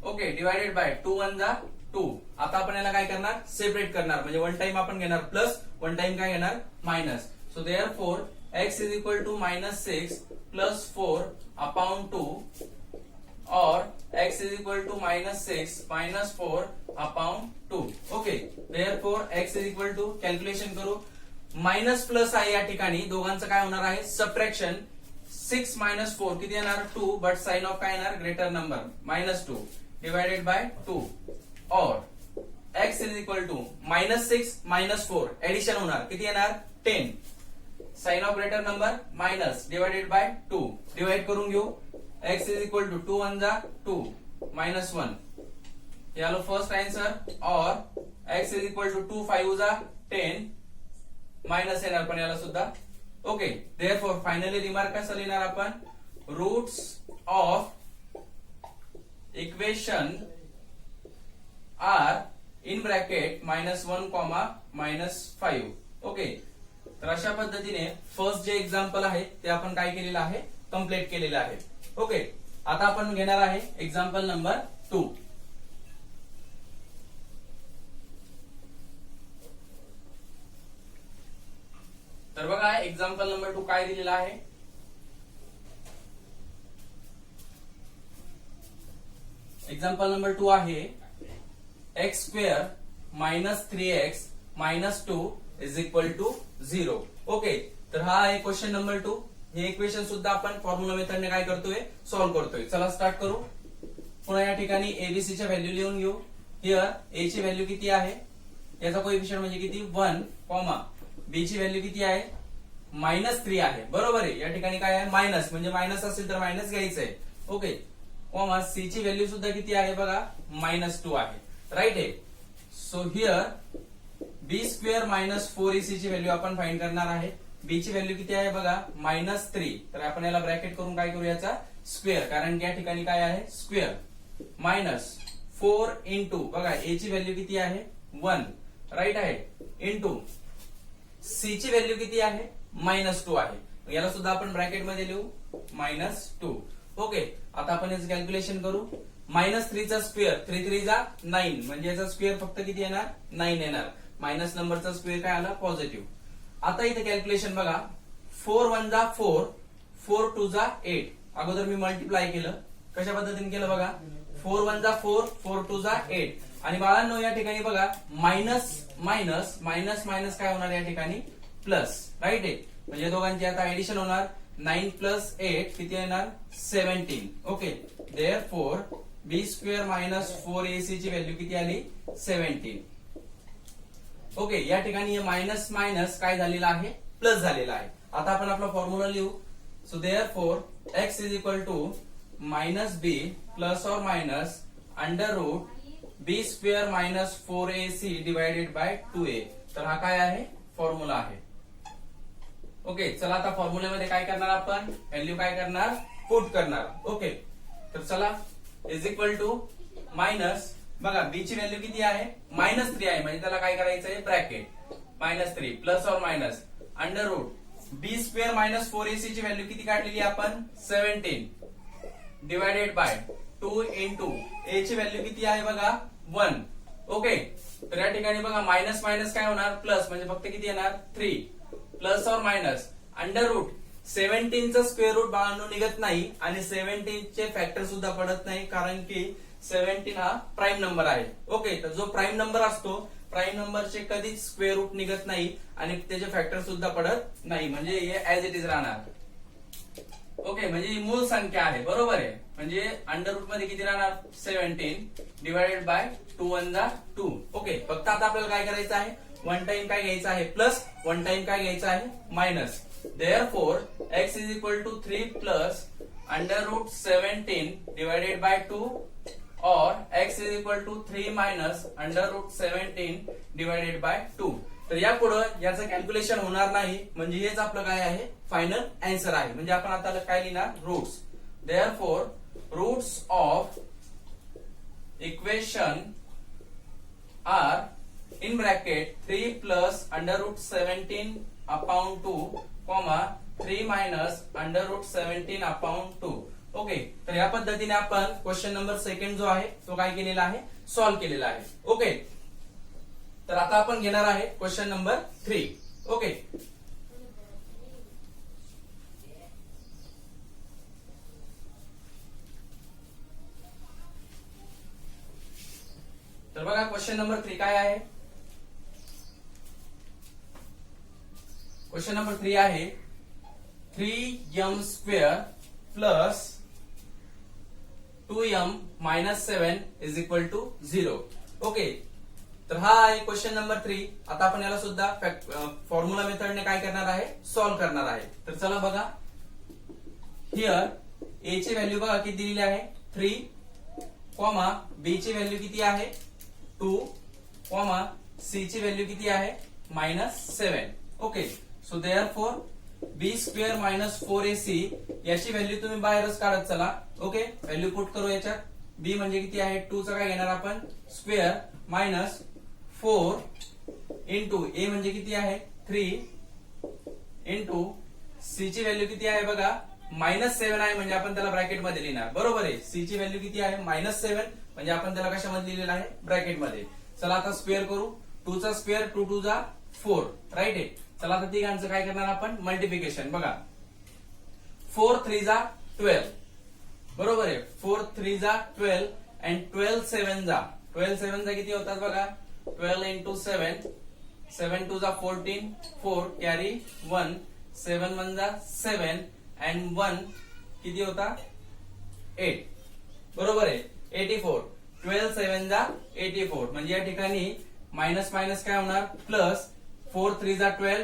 ओके, डिवायडेड बाय 2 1 जा 2. आता आपण याला काय करणार सेपरेट करणार, म्हणजे वन टाइम आपण घेणार प्लस, वन टाइम काय घेणार minus. So therefore x is equal to -6 plus 4 upon 2 और x is equal to -6 minus 4 upon 2. Okay, therefore x is equal to calculation करू. मायनस प्लस आहे या ठिकाणी, दोघांचं काय होणार आहे सबट्रॅक्शन. 6 मायनस 4 किती येणार 2, बट साइन ऑफ काय येणार ग्रेटर नंबर -2 डिवायडेड बाय 2 और x is equal to -6 minus 4 addition होणार किती येणार 10. Sign of greater number minus divided by 2 divide करून घेऊ. x इज इक्वल टू 2 1 जा 2 -1. ये आलो फर्स्ट आंसर. और x इज इक्वल टू 2 5 जा 10 मायनस येणार पण याला सुद्धा. ओके, देअरफॉर फायनली रिमार्क कसं लिहिणार आपण, roots of equation are in bracket -1, -5. Okay, तर अशा पद्धतीने फर्स्ट जे एक्झाम्पल आहे ते आपण काय केलेलं आहे कम्प्लीट केलेलं आहे. ओके, आता आपण घेणार आहे एक्झाम्पल नंबर 2. एक्झाम्पल नंबर 2 काय दिलेला आहे? एक्झाम्पल नंबर 2 आहे x square minus 3x minus 2 is equal to 0. Okay, तर हा आहे क्वेश्चन नंबर 2. हे इक्वेशन सुद्धा आपण फॉर्म्युला मेथडने काय करतोय? सॉल्व्ह करतोय. चला स्टार्ट करू. पुन्हा या ठिकाणी एबीसी च्या व्हॅल्यू लिहून घेऊ. हिअर ए ची व्हॅल्यू किती आहे? याचा कोएफिशियंट म्हणजे किती? 1, बी ची व्हॅल्यू किती आहे? -3 आहे. बरोबर आहे. या ठिकाणी काय आहे? मायनस, म्हणजे मायनस असेल तर मायनस घ्यायचं आहे. ओके, सी ची व्हॅल्यू सुद्धा किती आहे बघा? -2 आहे. राईट आहे. So here b square minus 4ac ची व्हॅल्यू आपण फाइंड करणार आहे. बी ची व्हॅल्यू किती आहे बघा? -3. तर आपण याला ब्रॅकेट करून काय करू? याचा स्क्वेअर, कारण की या ठिकाणी काय आहे? स्क्वेअर मायनस 4 इंटू बघा ए ची व्हॅल्यू किती आहे? 1. राईट आहे. इंटू सी ची व्हॅल्यू किती आहे? -2 आहे. याला सुद्धा आपण ब्रॅकेट मध्ये लिहू -2. ओके, आता आपण याचं कॅल्क्युलेशन करू. -3 चा स्क्वेअर, 3 3 जा 9, म्हणजे याचा स्क्वेअर फक्त किती येणार? 9 येणार. मायनस नंबरचा स्क्वेअर काय आला? पॉझिटिव्ह. आता इथे कॅल्क्युलेशन बघा. 4 1 जा 4, 4 2 जा 8. अगोदर मी मल्टिप्लाय केलं. कशा पद्धतीने केलं बघा? 4 1 जा 4, 4 2 जा 8. आणि बाळांनो या ठिकाणी बघा मायनस मायनस मायनस मायनस काय होणार या ठिकाणी? प्लस. राईट आहे. म्हणजे दोघांची आता ऍडिशन होणार. 9 प्लस 8 किती येणार? 17. Okay, therefore b square minus 4ac ची व्हॅल्यू किती आली? 17. ओके, या ठिकाणी मायनस मायनस काय झालेलं आहे? प्लस झालेला आहे. आता आपण आपला फॉर्म्युला लिहू. So therefore x is equal to -b plus और minus under root B square minus 4ac divided by 2a. तर हा काय आहे? फॉर्म्युला आहे. ओके, चला आता फॉर्म्युल्यामध्ये काय करणार आपण? व्हॅल्यू काय करणार? पुट करणार. ओके, तर चला इज इक्वल टू मायनस बघा बी ची व्हॅल्यू किती आहे? -3 आहे, म्हणजे त्याला काय करायचं आहे? ब्रॅकेट -3 प्लस और मायनस अंडर रूट बी स्क्वेअर मायनस 4ac ची व्हॅल्यू किती काढलेली आपण? 17 डिवायडेड बाय 2 इंटू ए ची व्हॅल्यू किती आहे बघा? 1. ओके, तर या ठिकाणी बघा मायनस मायनस काय होणार? प्लस, म्हणजे फक्त किती येणार? 3 प्लस और मायनस अंडर रूट 17 चा स्क्वेअर रूट बाळांनो निघत नाही आणि 17 चे फॅक्टर सुद्धा पडत नाही, कारण की 17 हा प्राईम नंबर आहे. ओके, तर जो प्राईम नंबर असतो, प्राईम नंबरचे कधीच स्क्वेअर रूट निघत नाही आणि त्याचे फॅक्टर सुद्धा पडत नाही, म्हणजे हे ऍज इट इज राहणार. ओके, म्हणजे ही मूळ संख्या आहे. बरोबर आहे. म्हणजे अंडर रूट मध्ये किती राहणार? 17 डिवायडेड बाय 2 1 जा 2. ओके, फक्त आता आपल्याला काय करायचं आहे? वन टाइम काय घ्यायचं आहे? प्लस. वन टाइम काय घ्यायचं आहे? Minus. Therefore x is equal to 3 plus under root 17 divided by 2 और x is equal to 3 minus under root 17 divided by 2. तर यापुढं याचं कॅल्क्युलेशन होणार नाही, म्हणजे हेच आपलं काय आहे? फायनल आन्सर आहे. म्हणजे आपण आता काय लिहिणार? Roots. Therefore roots of equation are in bracket 3 plus under root 17 upon 2, 3 minus under root 17 upon 2. Okay, तर या पद्धतीने आपण क्वेश्चन नंबर 2 जो आहे तो काय केलेला आहे? सॉल्व्ह केलेला आहे. ओके, तर आता आपण घेणार आहे क्वेश्चन नंबर 3. ओके, तर बघा क्वेश्चन नंबर 3 काय आहे? क्वेश्चन नंबर 3 आहे 3m square plus 2m minus 7 is equal to 0. Okay, तर हा आहे क्वेश्चन नंबर 3. आता आपण याला सुद्धा फॉर्म्युला मेथडने काय करणार आहे? सॉल्व्ह करणार आहे. तर चला बघा. हिअर ए ची व्हॅल्यू बघा किती दिलेली आहे? 3, बी ची व्हॅल्यू किती आहे? 2, सी ची व्हॅल्यू किती आहे? -7. Okay, so therefore b square minus 4ac याची व्हॅल्यू तुम्ही बाहेरच काढत चला. ओके, व्हॅल्यू पुट करू याच्यात. बी म्हणजे किती आहे? 2 चा काय घेणार आपण? स्क्वेअर मायनस 4 इंटू ए म्हणजे किती आहे? 3 इंटू सी ची व्हॅल्यू किती आहे बघा? -7 आहे, म्हणजे आपण त्याला ब्रॅकेट मध्ये लिहिणार. बरोबर आहे. सी ची व्हॅल्यू किती आहे? -7, म्हणजे आपण त्याला कशामध्ये लिहिलेलं आहे? ब्रॅकेट मध्ये. चला आता स्क्वेअर करू. 2 चा स्क्वेअर 2 2 जा 4. राईट आहे. चला आता तिघांचं काय करणार आपण मल्टिप्लिकेशन. बघा 4 3 जा 12 बरोबर आहे. 4 3 जा 12 अँड 12 7 जा 12 7 जा किती होतात बघा 12 इंटू 7 7 2 जा 14 4 कॅरी 1 7 1 जा 7 अँड 1 किती होता 8 बरोबर आहे 84. 12 7 जा 84 म्हणजे या ठिकाणी मायनस मायनस काय होणार प्लस 4 3 जा 12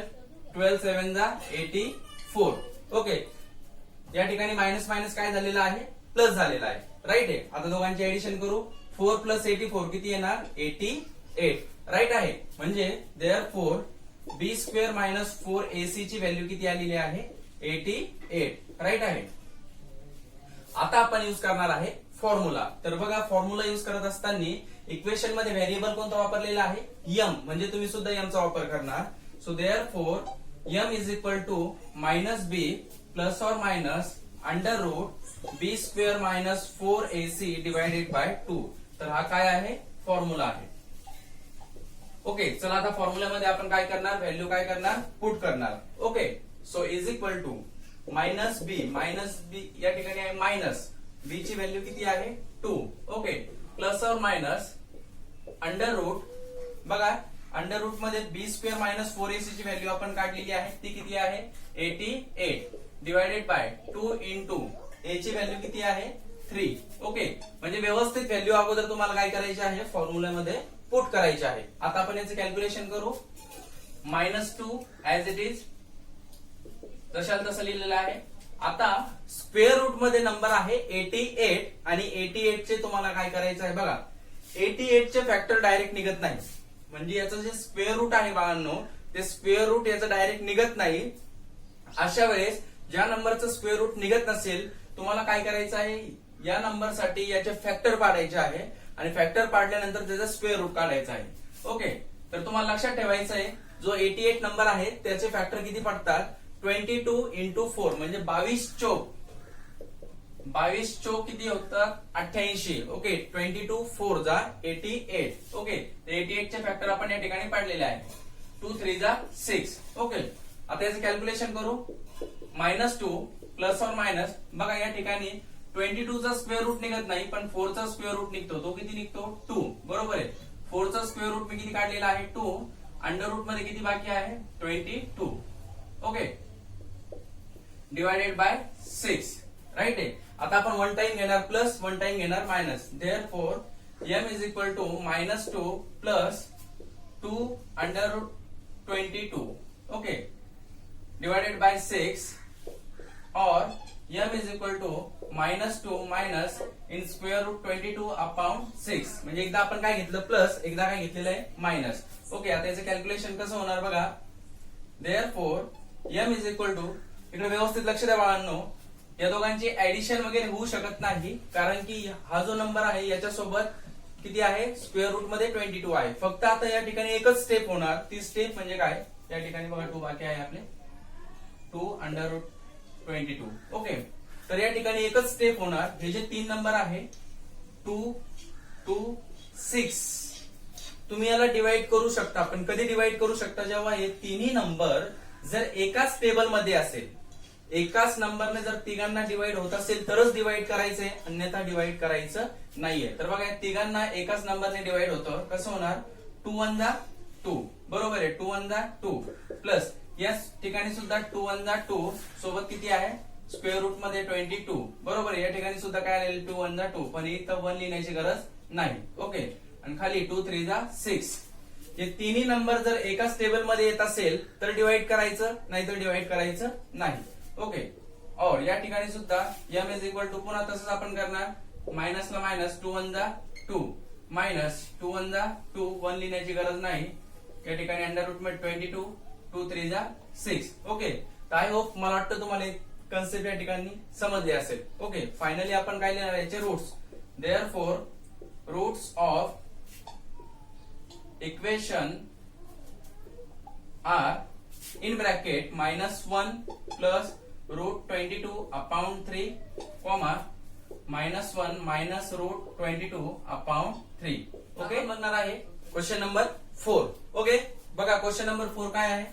12 7 जा 84. ओके या ठिकाणी मायनस मायनस काय झालेलं आहे प्लस झालेला आहे राईट आहे. आता दोघांची ऍडिशन करू 4 प्लस 84 किती येणार 88 राईट आहे. म्हणजे therefore b square minus 4ac ची व्हॅल्यू किती आलेली आहे 88 राईट आहे. आता आपण युज करणार आहे फॉर्म्युला. तर बघा फॉर्म्युला युज करत असताना इक्वेशन मध्ये व्हेरिएबल कोणता वापरलेला आहे m म्हणजे तुम्ही सुद्धा m चा वापर करणार. So therefore m is equal to minus B plus और minus under root B square minus 4ac divided by 2. तर हा काय आहे फॉर्म्युला आहे. ओके चला आता फॉर्म्युल्यामध्ये आपण काय करणार व्हॅल्यू काय करणार पुट करणार. Okay so is equal to minus b या ठिकाणी आहे मायनस बी ची व्हॅल्यू किती आहे 2. ओके प्लस और मायनस अंडर रूट बघा अंडर रूट मध्ये बी स्क्वेअर मायनस 4ac ची व्हॅल्यू आपण काढलेली आहे ती किती आहे 88 डिवायडेड बाय 2 इंटू a ची व्हॅल्यू किती आहे 3. ओके म्हणजे व्यवस्थित व्हॅल्यू अगोदर तुम्हाला काय करायची आहे फॉर्म्युल्यामध्ये पुट करायची आहे. आता आपण याचं कॅल्क्युलेशन करू. -2 ऍज इट इज जशाल तसं लिहिलेलं आहे. आता स्क्वेअर रूट मध्ये नंबर आहे 88 आणि 88 चे तुम्हाला काय करायचं आहे बघा 88 चे फॅक्टर डायरेक्ट निघत नाही म्हणजे याचं जे स्क्वेअर रूट आहे बाळांनो ते स्क्वेअर रूट याचं डायरेक्ट निघत नाही. अशा वेळेस ज्या नंबरचं स्क्वेअर रूट निघत नसेल तुम्हाला काय करायचं आहे या नंबरसाठी याचे फॅक्टर पाडायचे आहे आणि फॅक्टर पाडल्यानंतर त्याचा स्क्वेअर रूट काढायचा आहे. ओके तर तुम्हाला लक्षात ठेवायचं आहे जो 88 नंबर आहे त्याचे फॅक्टर किती पडतात 22 इंटू 4 म्हणजे 22 चौक किती होतात 88. ओके 22 4 जा 88. ओके 88 चे फॅक्टर आपण या ठिकाणी पाडलेले आहे 2 3 जा 6. ओके आता याचं कॅल्क्युलेशन करू. -2 प्लस और मायनस बघा या ठिकाणी 22 चा स्क्वेअर रूट निघत नाही पण 4 चा स्क्वेअर रूट निघतो तो किती निघतो 2 बरोबर आहे. 4 चा स्क्वेअर रूट मी किती काढलेला आहे 2 अंडर रूट मध्ये किती बाकी आहे 22. ओके डिवायडेड बाय 6 राईट आहे. आता आपण वन टाइम घेणार प्लस वन टाइम घेणार minus. Therefore m is equal to -2 plus 2 under root 22. Okay divided by 6 और m is equal to -2 minus in square root 22 upon 6 म्हणजे एकदा आपण काय घेतलं प्लस एकदा काय घेतलेलं आहे मायनस. ओके आता याचं कॅल्क्युलेशन कसं होणार बघा. Therefore m is equal to इकडे व्यवस्थित लक्ष द्या बाळांनो या दोघांची ऍडिशन वगैरे होऊ शकत नाही कारण की हा जो नंबर आहे याच्यासोबत किती आहे स्क्वेअर रूट मध्ये 22 आहे. फक्त आता या ठिकाणी एकच स्टेप होणार ती स्टेप म्हणजे काय या ठिकाणी बघा 2 बाकी आहे आपले 2 अंडर रूट 22. ओके तर या ठिकाणी एकच स्टेप होणार. हे जे 3 नंबर आहे 2 2 6 तुम्ही याला डिवाइड करू शकता. पण कधी डिवाइड करू शकता जेव्हा हे तिन्ही नंबर जर एकाच टेबल मध्ये असेल एकाच नंबरने जर तिघांना डिवाइड होत असेल तरच डिवाइड करायचंय अन्यथा डिवाइड करायचं नाहीये. तर बघा या तिघांना एकाच नंबरने डिवाइड होतं कसं होणार 2 1 जा 2 बरोबर आहे 2 1 जा 2 प्लस या ठिकाणी सुद्धा 2 1 जा 2 सोबत किती आहे स्क्वेअर रूट मध्ये 22 बरोबर आहे. या ठिकाणी सुद्धा काय आलेलं 2 1 जा 2 पण इथं 1 लिहिण्याची गरज नाही. ओके आणि खाली 2 3 जा 6 हे तिन्ही नंबर जर एकाच टेबल मध्ये येत असेल तर डिवाइड करायचं नाही तर डिवाइड करायचं नाही. ओके और या ठिकाणी सुद्धा m इज इक्वल टू पुन्हा तसंच आपण करणार मायनसला मायनस 2 1 जा 2 मायनस 2 1 जा 2 1 लिहिण्याची गरज नाही. या ठिकाणी अंडर रूट मध्ये 22 2 3 जा 6. ओके तर आय होप मला वाटतं तुम्हाला कन्सेप्ट या ठिकाणी समजले असेल. ओके फायनली आपण काय लिहिणार याचे roots. Therefore roots of equation are in bracket -1 plus root 22 upon 3 comma -1 minus root 22 upon 3. Okay बनणार आहे क्वेश्चन नंबर 4. ओके बघा क्वेश्चन नंबर 4 काय आहे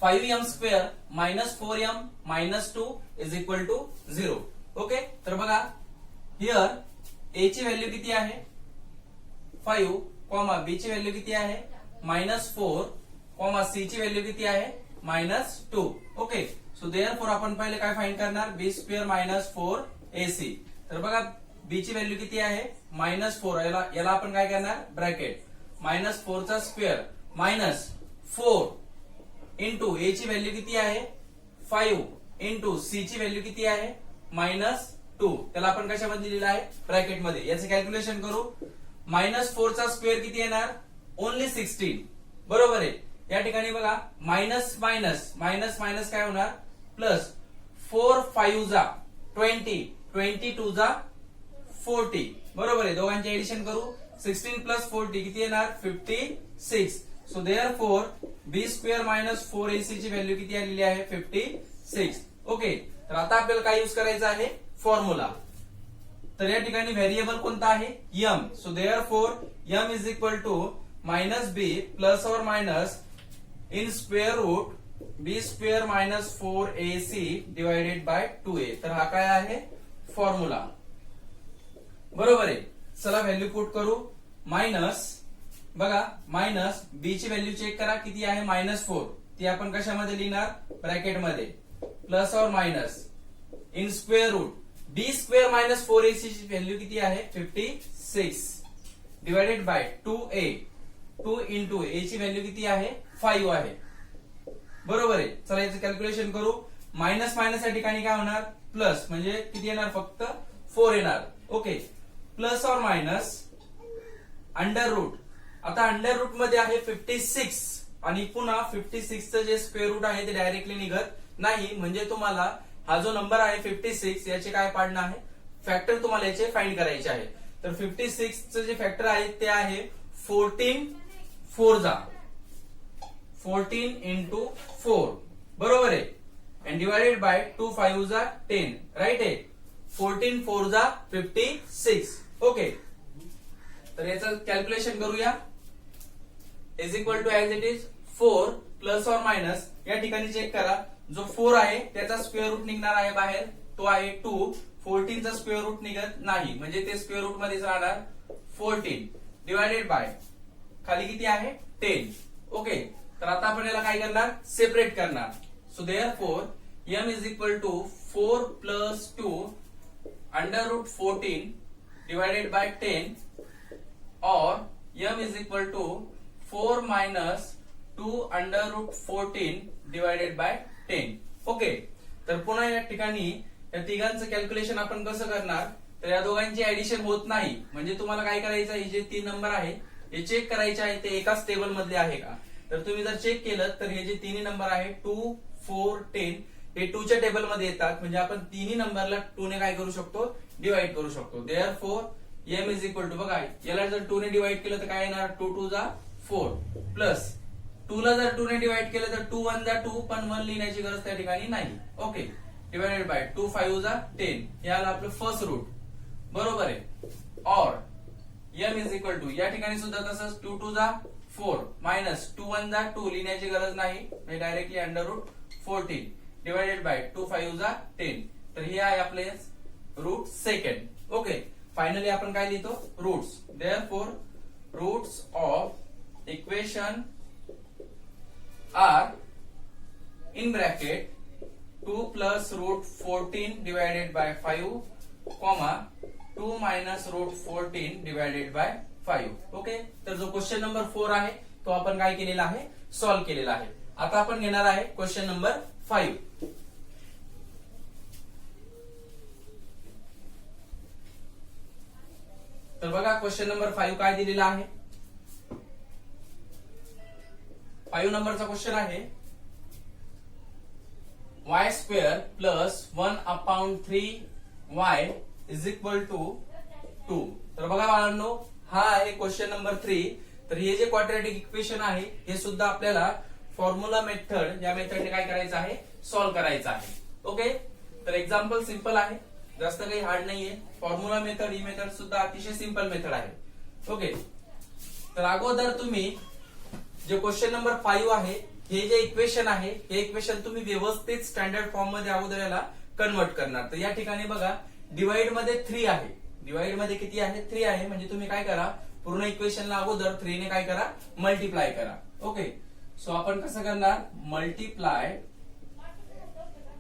5m square minus 4m minus 2 is equal to 0. Okay, तर बघा हिअर a ची value किती आहे 5, कॉमा b ची व्हॅल्यू किती आहे मायनस 4, कॉमा c ची व्हॅल्यू किती आहे मायनस 2. ओके, सो देअरफॉर आपण पहिले काय फाइंड करणार b स्क्वेअर मायनस 4ac. तर बघा b ची व्हॅल्यू किती आहे मायनस 4, याला आपण काय करणार ब्रॅकेट मायनस 4 चा स्क्वेअर मायनस 4 इंटू a ची व्हॅल्यू किती आहे 5 इंटू c ची व्हॅल्यू किती आहे मायनस 2, त्याला आपण कशामध्ये लिहिलं आहे ब्रॅकेट मध्ये. याचे कॅल्क्युलेशन करू. मायनस 4 चा स्क्वेअर किती येणार ओनली 16, बरोबर आहे. या ठिकाणी बघा मायनस मायनस मायनस मायनस काय होणार प्लस 4 5 जा 20 22 जा 40, बरोबर आहे. दोघांचे एडिशन करू. 16 प्लस 40 किती येणार 56. So therefore b square minus 4ac ची व्हॅल्यू किती आलेली आहे 56. ओके, तर आता आपल्याला काय यूज करायचं आहे फॉर्म्युला. तर या ठिकाणी व्हेरिएबल कोणता आहे m. So therefore m is equal to minus b plus और minus in square root b square minus 4ac divided by 2a. तर हा काय आहे फॉर्म्युला, बरोबर आहे. चला व्हॅल्यू पुट करू. मायनस बघा मायनस b ची व्हॅल्यू चेक करा किती आहे मायनस 4, ती आपण कशामध्ये लिहिणार ब्रॅकेट मध्ये प्लस और minus in square root b square minus 4ac ची व्हॅल्यू किती आहे 56 divided by 2a. 2 into a ची व्हॅल्यू किती आहे 5 आहे, बरोबर आहे. चला याचं कॅल्क्युलेशन करू. मायनस मायनस या ठिकाणी काय होणार प्लस, म्हणजे किती येणार फक्त 4 येणार. ओके, प्लस और मायनस अंडर रूट. आता अंडर रूट मध्ये आहे 56 आणि पुन्हा 56 चं जे स्क्वेअर रूट आहे ते डायरेक्टली निघत नाही, म्हणजे तुम्हाला हा जो नंबर आहे 56 याचे काय पाडणं आहे फॅक्टर तुम्हाला याचे फाइंड करायचे आहे. तर 56 चं जे फॅक्टर आहे ते आहे 14 4 जा 14 इंटू 4, बरोबर आहे. अँड डिवायडेड बाय 2 5 जा 10, राईट आहे. 14 4 जा 56. ओके, तर याचं कॅल्क्युलेशन करूया. Is equal to as it is 4 plus और मायनस या ठिकाणी चेक करा. जो 4 आहे त्याचा स्क्वेअर रूट निघणार आहे बाहेर, तो आहे 2. 14 चा स्क्वेअर रूट निघत नाही, म्हणजे ते स्क्वेअर रूट मध्ये राहणार 14 डिवायडेड बाय खाली किती आहे 10. ओके, तर आता आपण याला काय करणार सेपरेट करणार. So therefore m is equal to 4 plus 2 under root 14 divided by 10 और m is equal to 4 minus 2 under root 14 divided by 10. Okay, तर पुन्हा या ठिकाणी या तिघांचं कॅल्क्युलेशन आपण कसं करणार, तर या दोघांची ऍडिशन होत नाही, म्हणजे तुम्हाला काय करायचं आहे जे 3 नंबर आहे हे चेक करायचे आहे ते एकाच टेबल मधले आहे का. तर तुम्ही जर चेक केलं तर हे जे तिन्ही नंबर आहे 2 4 10 हे 2 च्या टेबल मध्ये येतात, म्हणजे आपण तिन्ही नंबरला 2 ने काय करू शकतो डिवाइड करू शकतो. Therefore m is equal to बघा याला जर 2 ने डिवाइड केलं तर काय येणार 2 2 जा 4 प्लस 2 ला जर 2 ने डिवाइड केलं तर 2 1 जा 2, पण 1 लिहिण्याची गरज त्या ठिकाणी नाही. ओके, डिवायडेड बाय 2 5 जा 10, याला आपलं फर्स्ट रूट, बरोबर आहे. और m इज इक्वल टू या ठिकाणी सुद्धा तसंच 2 2 जा 4 मायनस 2 1 जा 2, लिहिण्याची गरज नाही, म्हणजे directly under root 14 divided by 2 5 जा 10. तर हे आहे आपले रूट सेकंड. ओके, फायनली आपण काय लिहितो roots. Therefore roots of equation are in bracket 2 plus root 14 divided by 5 comma 2 minus root 14 divided by 5. Okay, तर जो क्वेश्चन नंबर 4 आहे तो आपण काय केलेला आहे सॉल्व्ह केलेला आहे. आता आपण घेणार आहे क्वेश्चन नंबर 5. तर बघा क्वेश्चन नंबर 5 काय दिलेला आहे. 5 नंबरचा क्वेश्चन आहे y square plus 1 upon 3y is equal to 2. तर बघा बाळांनो हा आहे क्वेश्चन नंबर 3. तर हे जे क्वाड्रॅटिक इक्वेशन आहे हे सुद्धा आपल्याला फॉर्म्युला मेथड या मेथडने काय करायचं आहे सॉल्व्ह करायचं आहे. ओके, तर एक्झाम्पल सिंपल आहे, जास्त काही हार्ड नाहीये. फॉर्म्युला मेथड ही मेथड सुद्धा अतिशय सिंपल मेथड आहे. ओके, तर अगोदर तुम्ही जे क्वेश्चन नंबर 5 आहे हे जे इक्वेशन आहे हे इक्वेशन तुम्ही व्यवस्थित स्टँडर्ड फॉर्म मध्ये अगोदर याला कन्वर्ट करणार. तर या ठिकाणी बघा डिवाइड मध्ये 3 आहे, डिवाइड मध्ये किती आहे 3 आहे, म्हणजे तुम्ही काय करा पूर्ण इक्वेशनला अगोदर 3 ने काय करा मल्टिप्लाय करा. ओके, सो आपण कसं करणार मल्टिप्लाय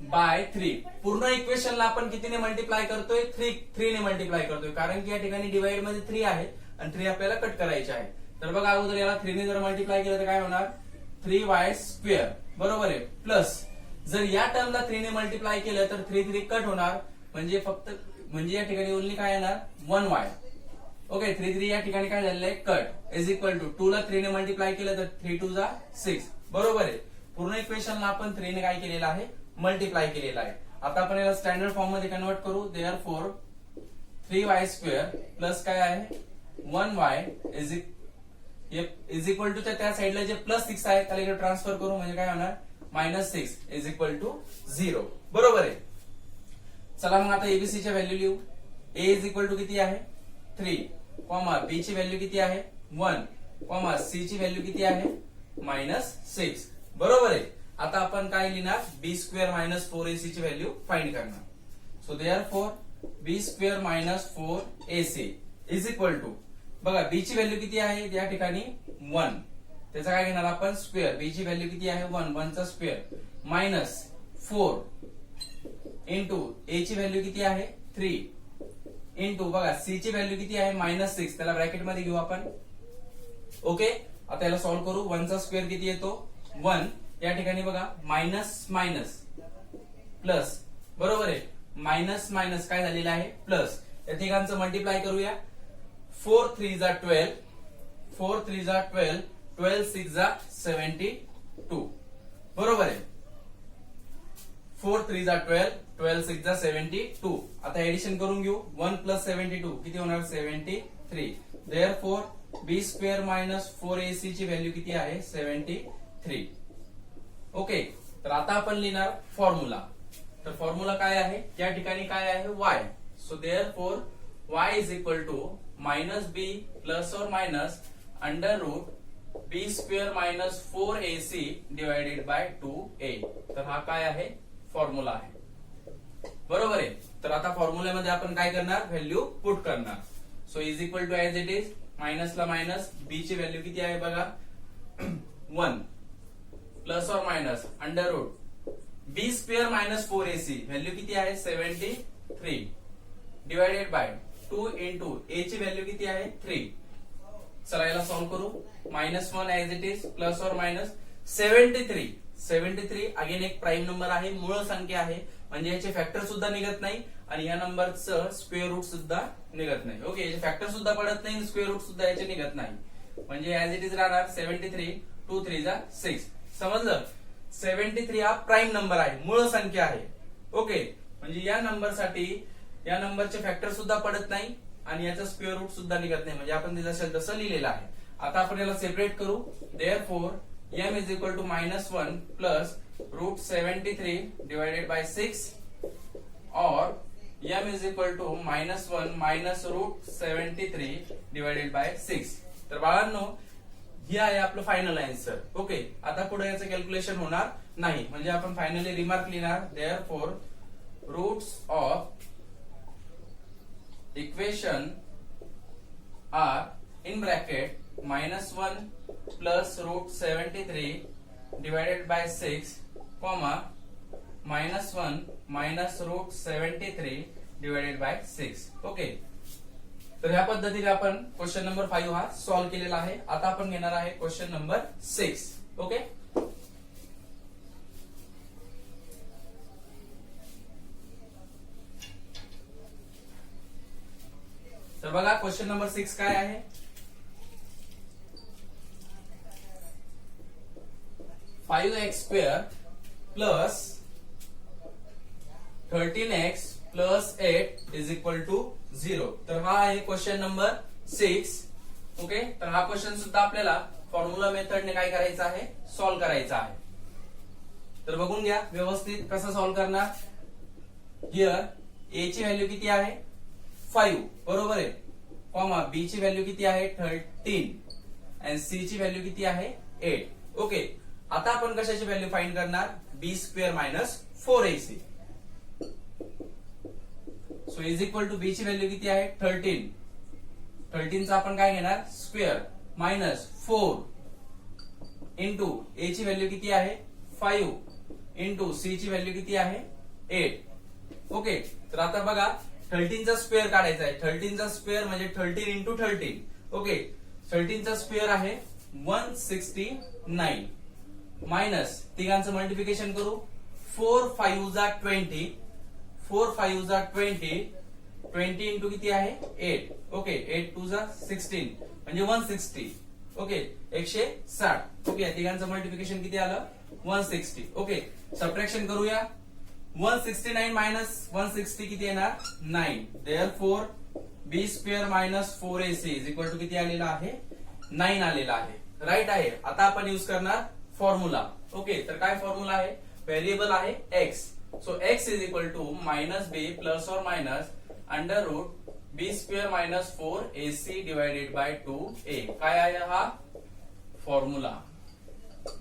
बाय 3. पूर्ण इक्वेशनला आपण कितीने मल्टिप्लाय करतोय 3 ने मल्टिप्लाय करतोय, कारण की या ठिकाणी डिवाइड मध्ये 3 आहे आणि 3 आपल्याला कट करायचे आहे. तर बघा अगोदर याला 3 ने जर मल्टिप्लाय केलं तर काय होणार 3y², बरोबर आहे. प्लस जर या टर्मला 3 ने मल्टिप्लाय केलं तर 3 कट होणार, म्हणजे फक्त म्हणजे या ठिकाणी ओनली काय येणार 1y. ओके, 3 या ठिकाणी काय झालेलं आहे कट, इज इक्वल टू 2 ला 3 ने मल्टिप्लाय केलं तर 3 2 जा 6, बरोबर आहे. पूर्ण इक्वेशनला आपण 3 ने काय केलेलं आहे मल्टिप्लाय केलेला आहे. आता आपण याला स्टँडर्ड फॉर्म मध्ये कन्वर्ट करू. देअरफॉर 3y² प्लस काय आहे 1y इज इक्वल टू त्या साइडला जे प्लस 6 आहे त्याला इकडे ट्रान्सफर करू, म्हणजे काय होणार -6 इज इक्वल टू 0, बरोबर आहे. चला मग आता एबीसी च्या व्हॅल्यू लिहू. a इज इक्वल टू किती आहे 3, b ची व्हॅल्यू किती आहे 1, c ची व्हॅल्यू किती आहे -6, बरोबर आहे. आता आपण काय लिहिणार b² - 4ac ची व्हॅल्यू फाइंड करणार. So therefore b² - 4ac is equal to बघा b ची व्हॅल्यू किती आहे या ठिकाणी 1, त्याचा काय घेणार आपण स्क्वेअर. b ची व्हॅल्यू किती आहे 1 चा स्क्वेअर -4 इंटू a ची व्हॅल्यू किती आहे 3 इंटू बघा c ची व्हॅल्यू किती आहे -6, त्याला ब्रॅकेट मध्ये घेऊ आपण. ओके, आता याला सॉल्व्ह करू. 1 चा स्क्वेअर किती येतो 1, या ठिकाणी बघा मायनस मायनस प्लस, बरोबर आहे. मायनस मायनस काय झालेलं आहे प्लस. या ठिकाणचं मल्टिप्लाय करूया. 4 3 जा 12, 4 3 जा 12, 12 6 जा 72, बरोबर आहे. 4 3 जा 12, 12 6 जा 72. आता एडिशन करून घेऊ. 1 प्लस 72 किती होणार 73. देअरफॉर b² - 4ac ची व्हॅल्यू किती आहे 73. ओके, तर आता आपण लिहिणार फॉर्म्युला. तर फॉर्म्युला काय आहे या ठिकाणी काय आहे y. So therefore y is equal to -b plus और minus under root b² - 4ac divided by 2a. तर हा काय आहे फॉर्म्युला आहे, बरोबर आहे. तर आता फॉर्म्युल्यामध्ये आपण काय करणार व्हॅल्यू पुट करणार. So is equal to as it is मायनसला मायनस, b ची व्हॅल्यू किती आहे बघा 1 प्लस और minus under root b² - 4ac value किती आहे 73 डिवाइडेड बाय 2 इंटू a ची व्हॅल्यू किती आहे 3. चला याला सॉल्व्ह करू. -1 as it is plus or minus 73 again एक प्राईम नंबर आहे, मूळ संख्या आहे, म्हणजे याचे फॅक्टर सुद्धा निघत नाही आणि या नंबरचं स्क्वेअर रूट सुद्धा निघत नाही. ओके, याचे फॅक्टर सुद्धा पडत नाही, स्क्वेअर रूट सुद्धा याचे निघत नाही, म्हणजे ऍज इट इज राहणार 73 2 3 जा 6. समजलं, 73 हा प्राईम नंबर आहे, मूळ संख्या आहे. ओके, म्हणजे या नंबरसाठी या नंबरचे फॅक्टर सुद्धा पडत नाही आणि याचा स्क्वेअर रूट सुद्धा निघत नाही, म्हणजे आपण जसं तसं लिहिलेलं आहे. आता आपण याला सेपरेट करू. Therefore m is equal to -1 plus √73 divided by 6 और m is equal to -1 minus √73 divided by 6. तर बाळांनो हे आहे आपलं फायनल आन्सर. ओके, आता पुढे याचं कॅल्क्युलेशन होणार नाही, म्हणजे आपण फायनली रिमार्क लिहिणार. Therefore roots of equation are in bracket -1 plus √73 divided by 6 comma -1 minus √73 divided by 6. Okay, तर ह्या पद्धतीने आपण क्वेश्चन नंबर 5 हा सॉल्व्ह केलेला आहे. आता आपण घेणार आहे क्वेश्चन नंबर 6. ओके, तर बघा क्वेश्चन नंबर 6 काय आहे. 5x² plus 13x plus 8 is equal to 0. तर हा आहे क्वेश्चन नंबर 6. ओके, तर हा क्वेश्चन सुद्धा आपल्याला फॉर्म्युला मेथडने काय करायचा आहे सॉल्व्ह करायचा आहे. तर बघून घ्या व्यवस्थित कसं सॉल्व्ह करणार. हिअर a ची व्हॅल्यू किती आहे 5, बरोबर आहे, कॉमा b ची व्हॅल्यू किती आहे 13 आणि c ची व्हॅल्यू किती आहे 8. ओके, आता आपण कशाची व्हॅल्यू फाइंड करणार, B square minus 4ac. So is equal to B ची व्हॅल्यू किती आहे 13. 13 चा आपण काय घेणार स्क्वेअर मायनस 4 इंटू ए ची व्हॅल्यू किती आहे 5 इंटू सी ची व्हॅल्यू किती आहे 8. ओके, तर आता बघा 13 चा स्क्वेअर काढायचा आहे. 13 चा स्क्वेअर म्हणजे 13 इंटू 13. ओके, 13 चा स्क्वेअर आहे 169 मायनस तिघांचं मल्टिप्लिकेशन करू 4 5 जा 20. 4 5 जा 20. 20 इंटू किती आहे 8. ओके, 8 2 जा 16 म्हणजे 160. ओके, 160. ओके, या तिघांचं मल्टिप्लिकेशन किती आलं 160. ओके, सबट्रॅक्शन करूया. 169 मायनस 160 किती येणार 9. Therefore b square minus 4ac is equal to किती आलेला आहे 9 आलेला आहे. राईट आहे. आता आपण यूज करणार फॉर्म्युला. ओके, तर काय फॉर्म्युला आहे, व्हेरिएबल आहे x. So x is equal to minus B plus और minus under root B square minus 4ac divided by 2a. काय आहे हा फॉर्म्युला,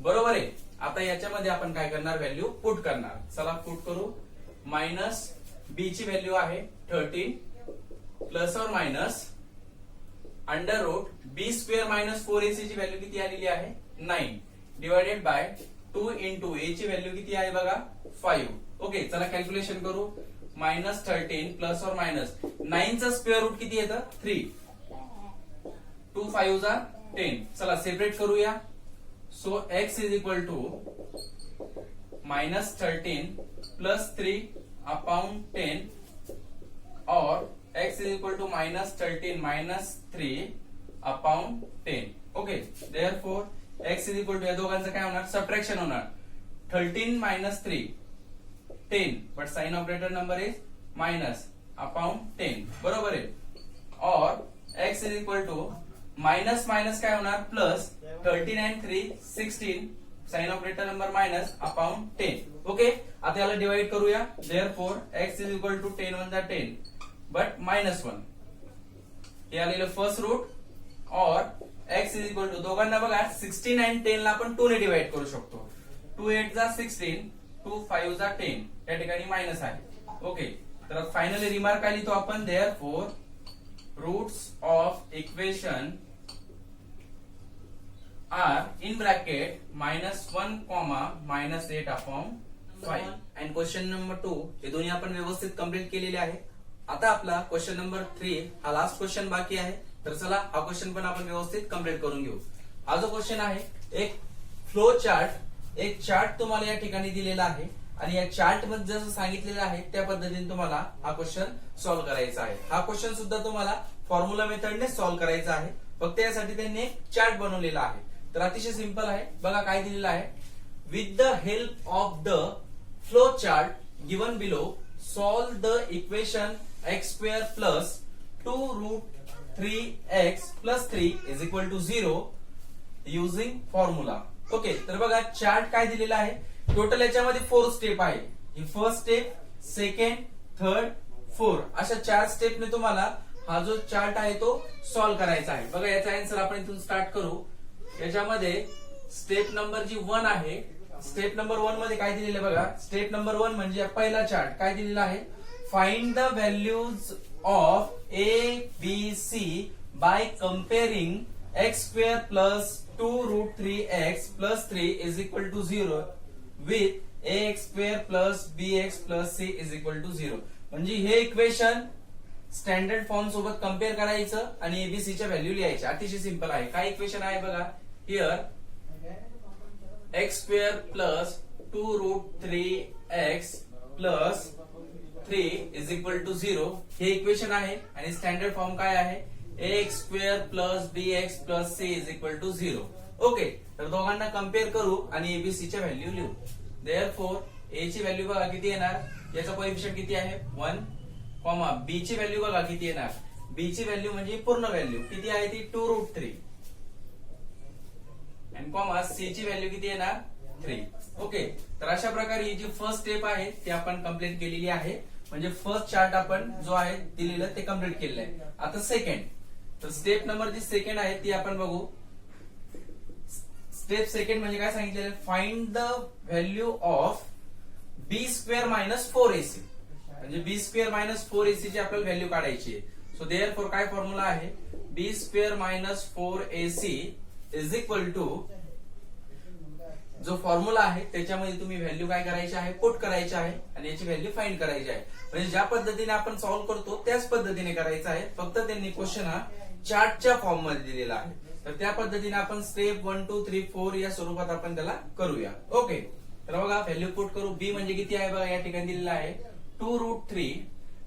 बरोबर आहे. आता याच्यामध्ये आपण काय करणार, व्हॅल्यू पुट करणार. चला पुट करू. मायनस बी ची व्हॅल्यू आहे 13 प्लस और मायनस अंडर रूट बी स्क्वेअर मायनस 4ac ची व्हॅल्यू किती आलेली आहे 9 डिवायडेड बाय 2 इंटू ए ची व्हॅल्यू किती आहे बघा 5. ओके, चला कॅल्क्युलेशन करू. मायनस 13 प्लस और मायनस 9 चा स्क्वेअर रूट किती येतं 3. 2 5 जा 10. चला सेपरेट करूया. So x is equal to minus 13 plus 3 upon 10 और x is equal to minus 13 minus 3 upon 10. Okay, therefore x is equal to या दोघांचं काय होणार सबट्रॅक्शन होणार. 13 minus 3 10 but sign operator number is minus upon 10. बरोबर आहे. और x is equal to minus minus काय होणार plus 13 and 3 16 sign operator number minus upon 10. Okay, आता याला डिवाइड करूया. Therefore x is equal to 10 1 जा 10 बट मायनस 1 हे आलेलं फर्स्ट रूट. और x इज इक्वल टू दोघांना बघा 16 and 10 ला आपण 2 ने डिवाइड करू शकतो. 2 8 जा 16 2 5 जा 10 या ठिकाणी मायनस आहे. ओके, तर फायनली रिमार्क आली तो आपण therefore roots of equation are in bracket -1, -8 upon 5. And question number 2 हे दोन्ही आपण व्यवस्थित कंप्लीट केलेले आहे. आता आपला क्वेश्चन नंबर 3 हा लास्ट क्वेश्चन बाकी आहे. तर चला हा क्वेश्चन पण आपण व्यवस्थित कंप्लीट करून घेऊ. हा जो क्वेश्चन आहे एक फ्लो चार्ट, एक चार्ट तुम्हाला या ठिकाणी दिलेला आहे आणि या चार्ट मध्ये जसं सांगितलेलं आहे त्या पद्धतीने तुम्हाला हा क्वेश्चन सॉल्व्ह करायचा आहे. हा क्वेश्चन सुद्धा तुम्हाला फॉर्म्युला मेथडने सॉल्व्ह करायचा आहे. फक्त यासाठी त्यांनी एक चार्ट बनवलेला आहे. तर अतिशय सिंपल आहे. बघा काय दिलेलं आहे, with the help of the flow chart given below solve the equation x square plus 2 root 3x plus 3 is equal to 0 using formula. Okay, तर बघा चार्ट काय दिलेला आहे. टोटल याच्यामध्ये 4 स्टेप आहे. ही फर्स्ट स्टेप, सेकंड, थर्ड, 4 अशा 4 स्टेपने तुम्हाला हा जो चार्ट आहे तो सॉल्व्ह करायचा आहे. बघा याचा आन्सर आपण इथून स्टार्ट करू. याच्यामध्ये स्टेप नंबर जी 1 आहे, स्टेप नंबर 1 मध्ये काय दिलेलं बघा. स्टेप नंबर 1 म्हणजे पहिला चार्ट काय दिलेला आहे, find the values of A B C by comparing x square plus 2 root 3x plus 3 is equal to 0 with ax square plus bx plus c is equal to 0. म्हणजे हे equation standard form सोबत compare करायचं आणि ABC च्या value लिहायच्या. अतिशय simple आहे. काय इक्वेशन आहे बघा, here x square plus 2 root 3x plus 3 is equal to 0 हे इक्वेशन आहे आणि स्टँडर्ड फॉर्म काय आहे, ax square plus bx plus c is equal to 0. Okay, तर दोघांना कंपेअर करू आणि एबीसी च्या व्हॅल्यू लिहू. देयरफॉर a ची व्हॅल्यू बघा किती येणार, याचा कोएफिशिएंट किती आहे 1, b ची व्हॅल्यू बघा किती येणार, b ची व्हॅल्यू म्हणजे पूर्ण व्हॅल्यू किती आहे ती 2 रूट 3 आणि c ची व्हॅल्यू किती येणार 3. ओके, तर अशा प्रकारे ही जी फर्स्ट स्टेप आहे ती आपण कंप्लीट केलेली आहे. म्हणजे फर्स्ट चार्ट आपण जो आहे दिलेलं ते कंप्लीट केलेलं आहे. आता सेकंड, तर स्टेप नंबर जी सेकंड आहे ती आपण बघू. स्टेप सेकंड म्हणजे काय सांगितलेलं, find the value of b square minus 4ac, म्हणजे बी स्क्वेअर मायनस 4ac ची आपल्याला व्हॅल्यू काढायची आहे. सो देअरफॉर काय फॉर्म्युला आहे, B square minus 4ac is equal to, जो फॉर्म्युला आहे त्याच्यामध्ये तुम्ही व्हॅल्यू काय करायची आहे, पुट करायची आहे आणि याची व्हॅल्यू फाइंड करायची आहे. म्हणजे ज्या पद्धतीने आपण सॉल्व्ह करतो त्याच पद्धतीने करायचं आहे, फक्त त्यांनी क्वेश्चन हा चार्टच्या फॉर्म मध्ये दिलेला आहे. तर त्या पद्धतीने आपण स्टेप 1 2 3 4 या स्वरूपात आपण त्याला करूया. ओके, तर बघा व्हॅल्यू पुट करू. बी म्हणजे किती आहे बघा या ठिकाणी दिलेला आहे 2√3.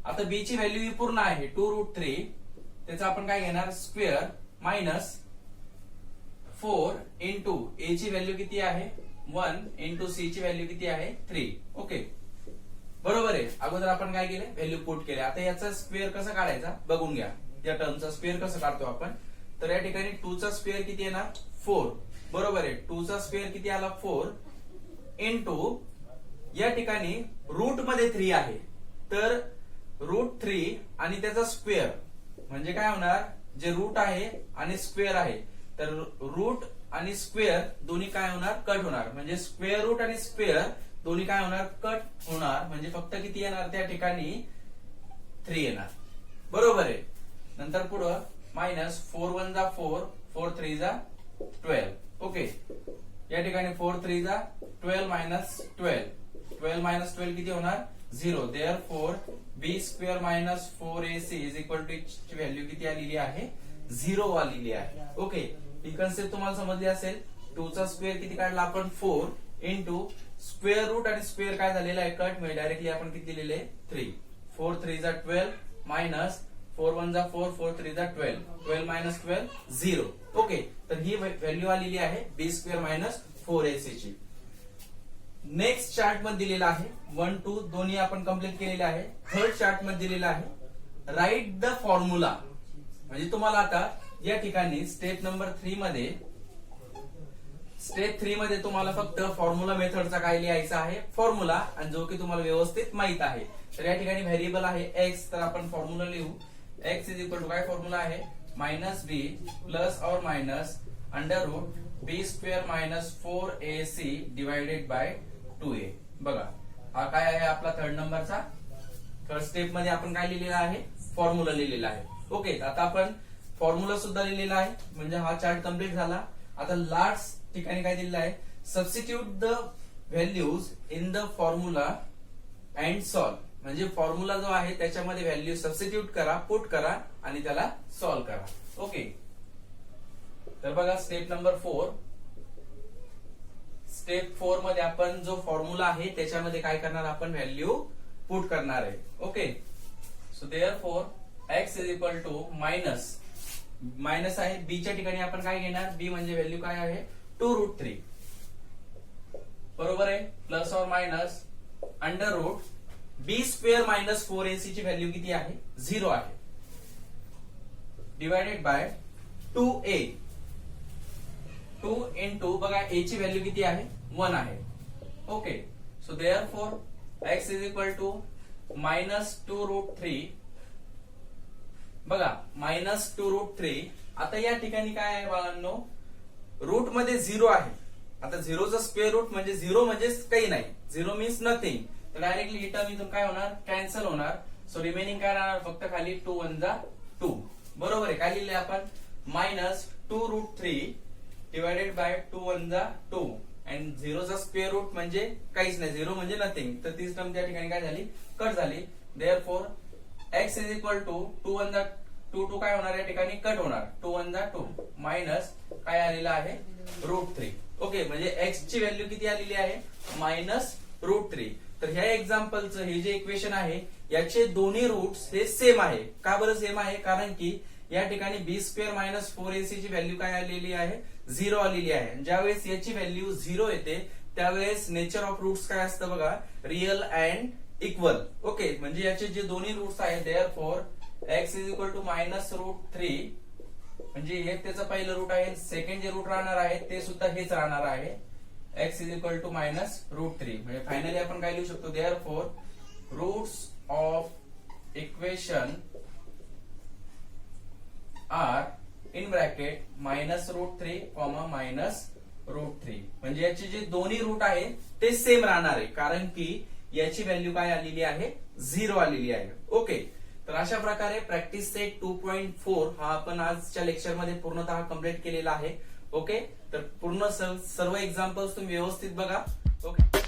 आता बी ची व्हॅल्यू ही पूर्ण आहे 2√3, त्याचा आपण काय घेणार स्क्वेअर मायनस 4 इंटू ए ची व्हॅल्यू किती आहे 1 इंटू सी ची व्हॅल्यू किती आहे 3. ओके, बरोबर आहे. अगोदर आपण काय केले, व्हॅल्यू पुट केले. आता याचा स्क्वेअर कसा काढायचा बघून घ्या. या टर्मचा स्क्वेअर कसं काढतो आपण, तर या ठिकाणी 2 चा स्क्वेअर किती येणार 4, बरोबर आहे. 2 चा स्क्वेअर किती आला 4 इंटू या ठिकाणी रूट मध्ये 3 आहे, तर √3 आणि त्याचा स्क्वेअर म्हणजे काय होणार, जे रूट आहे आणि स्क्वेअर आहे, तर रूट आणि स्क्वेअर दोन्ही काय होणार कट होणार, म्हणजे स्क्वेअर रूट आणि स्क्वेअर दोन्ही काय होणार कट होणार, म्हणजे फक्त किती येणार त्या ठिकाणी 3 येणार, बरोबर आहे. नंतर पुढं मायनस 4 1 जा 4, 4 3 जा 12. ओके, या ठिकाणी 4 3 जा 12 मायनस 12, 12 मायनस 12 किती होणार 0. Therefore b square minus 4ac is equal to ची व्हॅल्यू किती आलेली आहे 0 आलेली आहे. ओके, ही कन्सेप्ट तुम्हाला समजली असेल. 2 चा स्क्वेअर किती काढला आपण 4 इंटू स्क्वेअर रूट आणि स्क्वेअर काय झालेला आहे कट, म्हणजे डायरेक्टली आपण किती लिहिले 3. 4 3 जा 12 मायनस 4 1 जा 4, 4 3 जा 12, 12 मायनस 12 0. ओके, तर ही व्हॅल्यू आलेली आहे बी स्क्वेअर मायनस 4ac ची. नेक्स्ट चार्ट मध्ये दिलेला आहे 1 2 दोन्ही आपण कंप्लीट केलेले आहे. थर्ड चार्ट मध्ये दिलेला आहे राईट द फॉर्म्युला, म्हणजे तुम्हाला आता या ठिकाणी स्टेप नंबर 3 मध्ये, स्टेप 3 मध्ये तुम्हाला फक्त फॉर्म्युला मेथडचा काय लिहायचा आहे फॉर्म्युला, आणि जो की तुम्हाला व्यवस्थित माहित आहे. तर या ठिकाणी व्हेरिएबल आहे एक्स, तर आपण फॉर्म्युला लिहू. एक्स इज इक्वल टू काय फॉर्म्युला आहे मायनस बी प्लस और minus under root B square minus 4ac divided by 2a. बघा हा काय आहे आपला थर्ड नंबरचा. थर्ड स्टेप मध्ये आपण काय लिहिलेला आहे फॉर्म्युला लिहिलेला आहे. ओके, आता आपण फॉर्म्युला सुद्धा लिहिलेला आहे, म्हणजे हा चार्ट कंप्लीट झाला. आता लास्ट ठिकाणी काय दिलेलं आहे, substitute the values in the formula and solve, म्हणजे फॉर्म्युला जो आहे त्याच्यामध्ये व्हॅल्यू सबस्टिट्यूट करा, पुट करा आणि त्याला सॉल्व करा. ओके, तर बघा स्टेप नंबर 4. स्टेप 4 मध्ये आपण जो फॉर्म्युला आहे त्याच्यामध्ये काय करणार आपण व्हॅल्यू पुट करणार आहे. Okay, so therefore x is equal to minus, minus आहे बी च्या ठिकाणी आपण काय घेणार, बी म्हणजे व्हॅल्यू काय आहे 2√3, बरोबर आहे. प्लस और मायनस अंडर रूट बी स्क्वेअर मायनस 4ac ची व्हॅल्यू किती आहे 0 आहे, डिवायडेड बाय 2a. 2 इंटू बघा a ची व्हॅल्यू किती आहे 1 आहे. Okay, so therefore x is equal to minus 2√3. बघा मायनस 2√3. आता या ठिकाणी काय आहे बाळांनो, रूट मध्ये 0 आहे. आता 0चा स्क्वेअर रूट म्हणजे 0 म्हणजेच काही नाही, 0 मीन्स नथिंग. तर डायरेक्टली ही टर्म इथून काय होणार कॅन्सल होणार. सो रिमेनिंग काय राहणार फक्त खाली 2 1 जा 2, बरोबर आहे. काय लिहिले आपण मायनस 2√3 डिवायडेड बाय 2 1 जा 2, अँड 0चा स्क्वेअर रूट म्हणजे काहीच नाही, 0 म्हणजे नथिंग. तर तीच टर्म त्या ठिकाणी काय झाली कट झाली. Therefore x is equal to 2 1 जा 2, 2 काय होणार या ठिकाणी कट होणार, 2 1 जा 2 मायनस काय आलेलं आहे √3. ओके, म्हणजे एक्स ची व्हॅल्यू किती आलेली आहे मायनस √3. तर ह्या एक्झाम्पलचं हे जे इक्वेशन आहे याचे दोन्ही रूट्स हे सेम आहे. का बरं सेम आहे, कारण की या ठिकाणी बी स्क्वेअर मायनस 4ac ची व्हॅल्यू काय आलेली आहे 0 आलेली आहे. ज्यावेळेस याची व्हॅल्यू 0 येते त्यावेळेस नेचर ऑफ रूट्स काय असतं बघा रिअल अँड इक्वल. ओके, म्हणजे याचे जे दोन्ही रूट्स आहेत therefore x is equal to minus √3, म्हणजे हे त्याचं पहिलं रूट आहे, सेकंड जे रूट राहणार आहे ते सुद्धा हेच राहणार आहे. X is equal to minus √3, म्हणजे फायनली आपण काय लिहू शकतो therefore roots of equation are in bracket minus √3 comma minus √3 म्हणजे याचे जे दोन्ही रूट आहे ते सेम राहणार आहे, कारण की याची व्हॅल्यू काय आलेली आहे, 0 आलेली आहे. ओके, तर अशा प्रकारे प्रॅक्टिस सेट 2.4 हा आपण आजच्या लेक्चर मध्ये पूर्णतः कंप्लीट केलेला आहे. ओके, तर पूर्ण सर्व एक्झाम्पल्स तुम्ही व्यवस्थित बघा. ओके.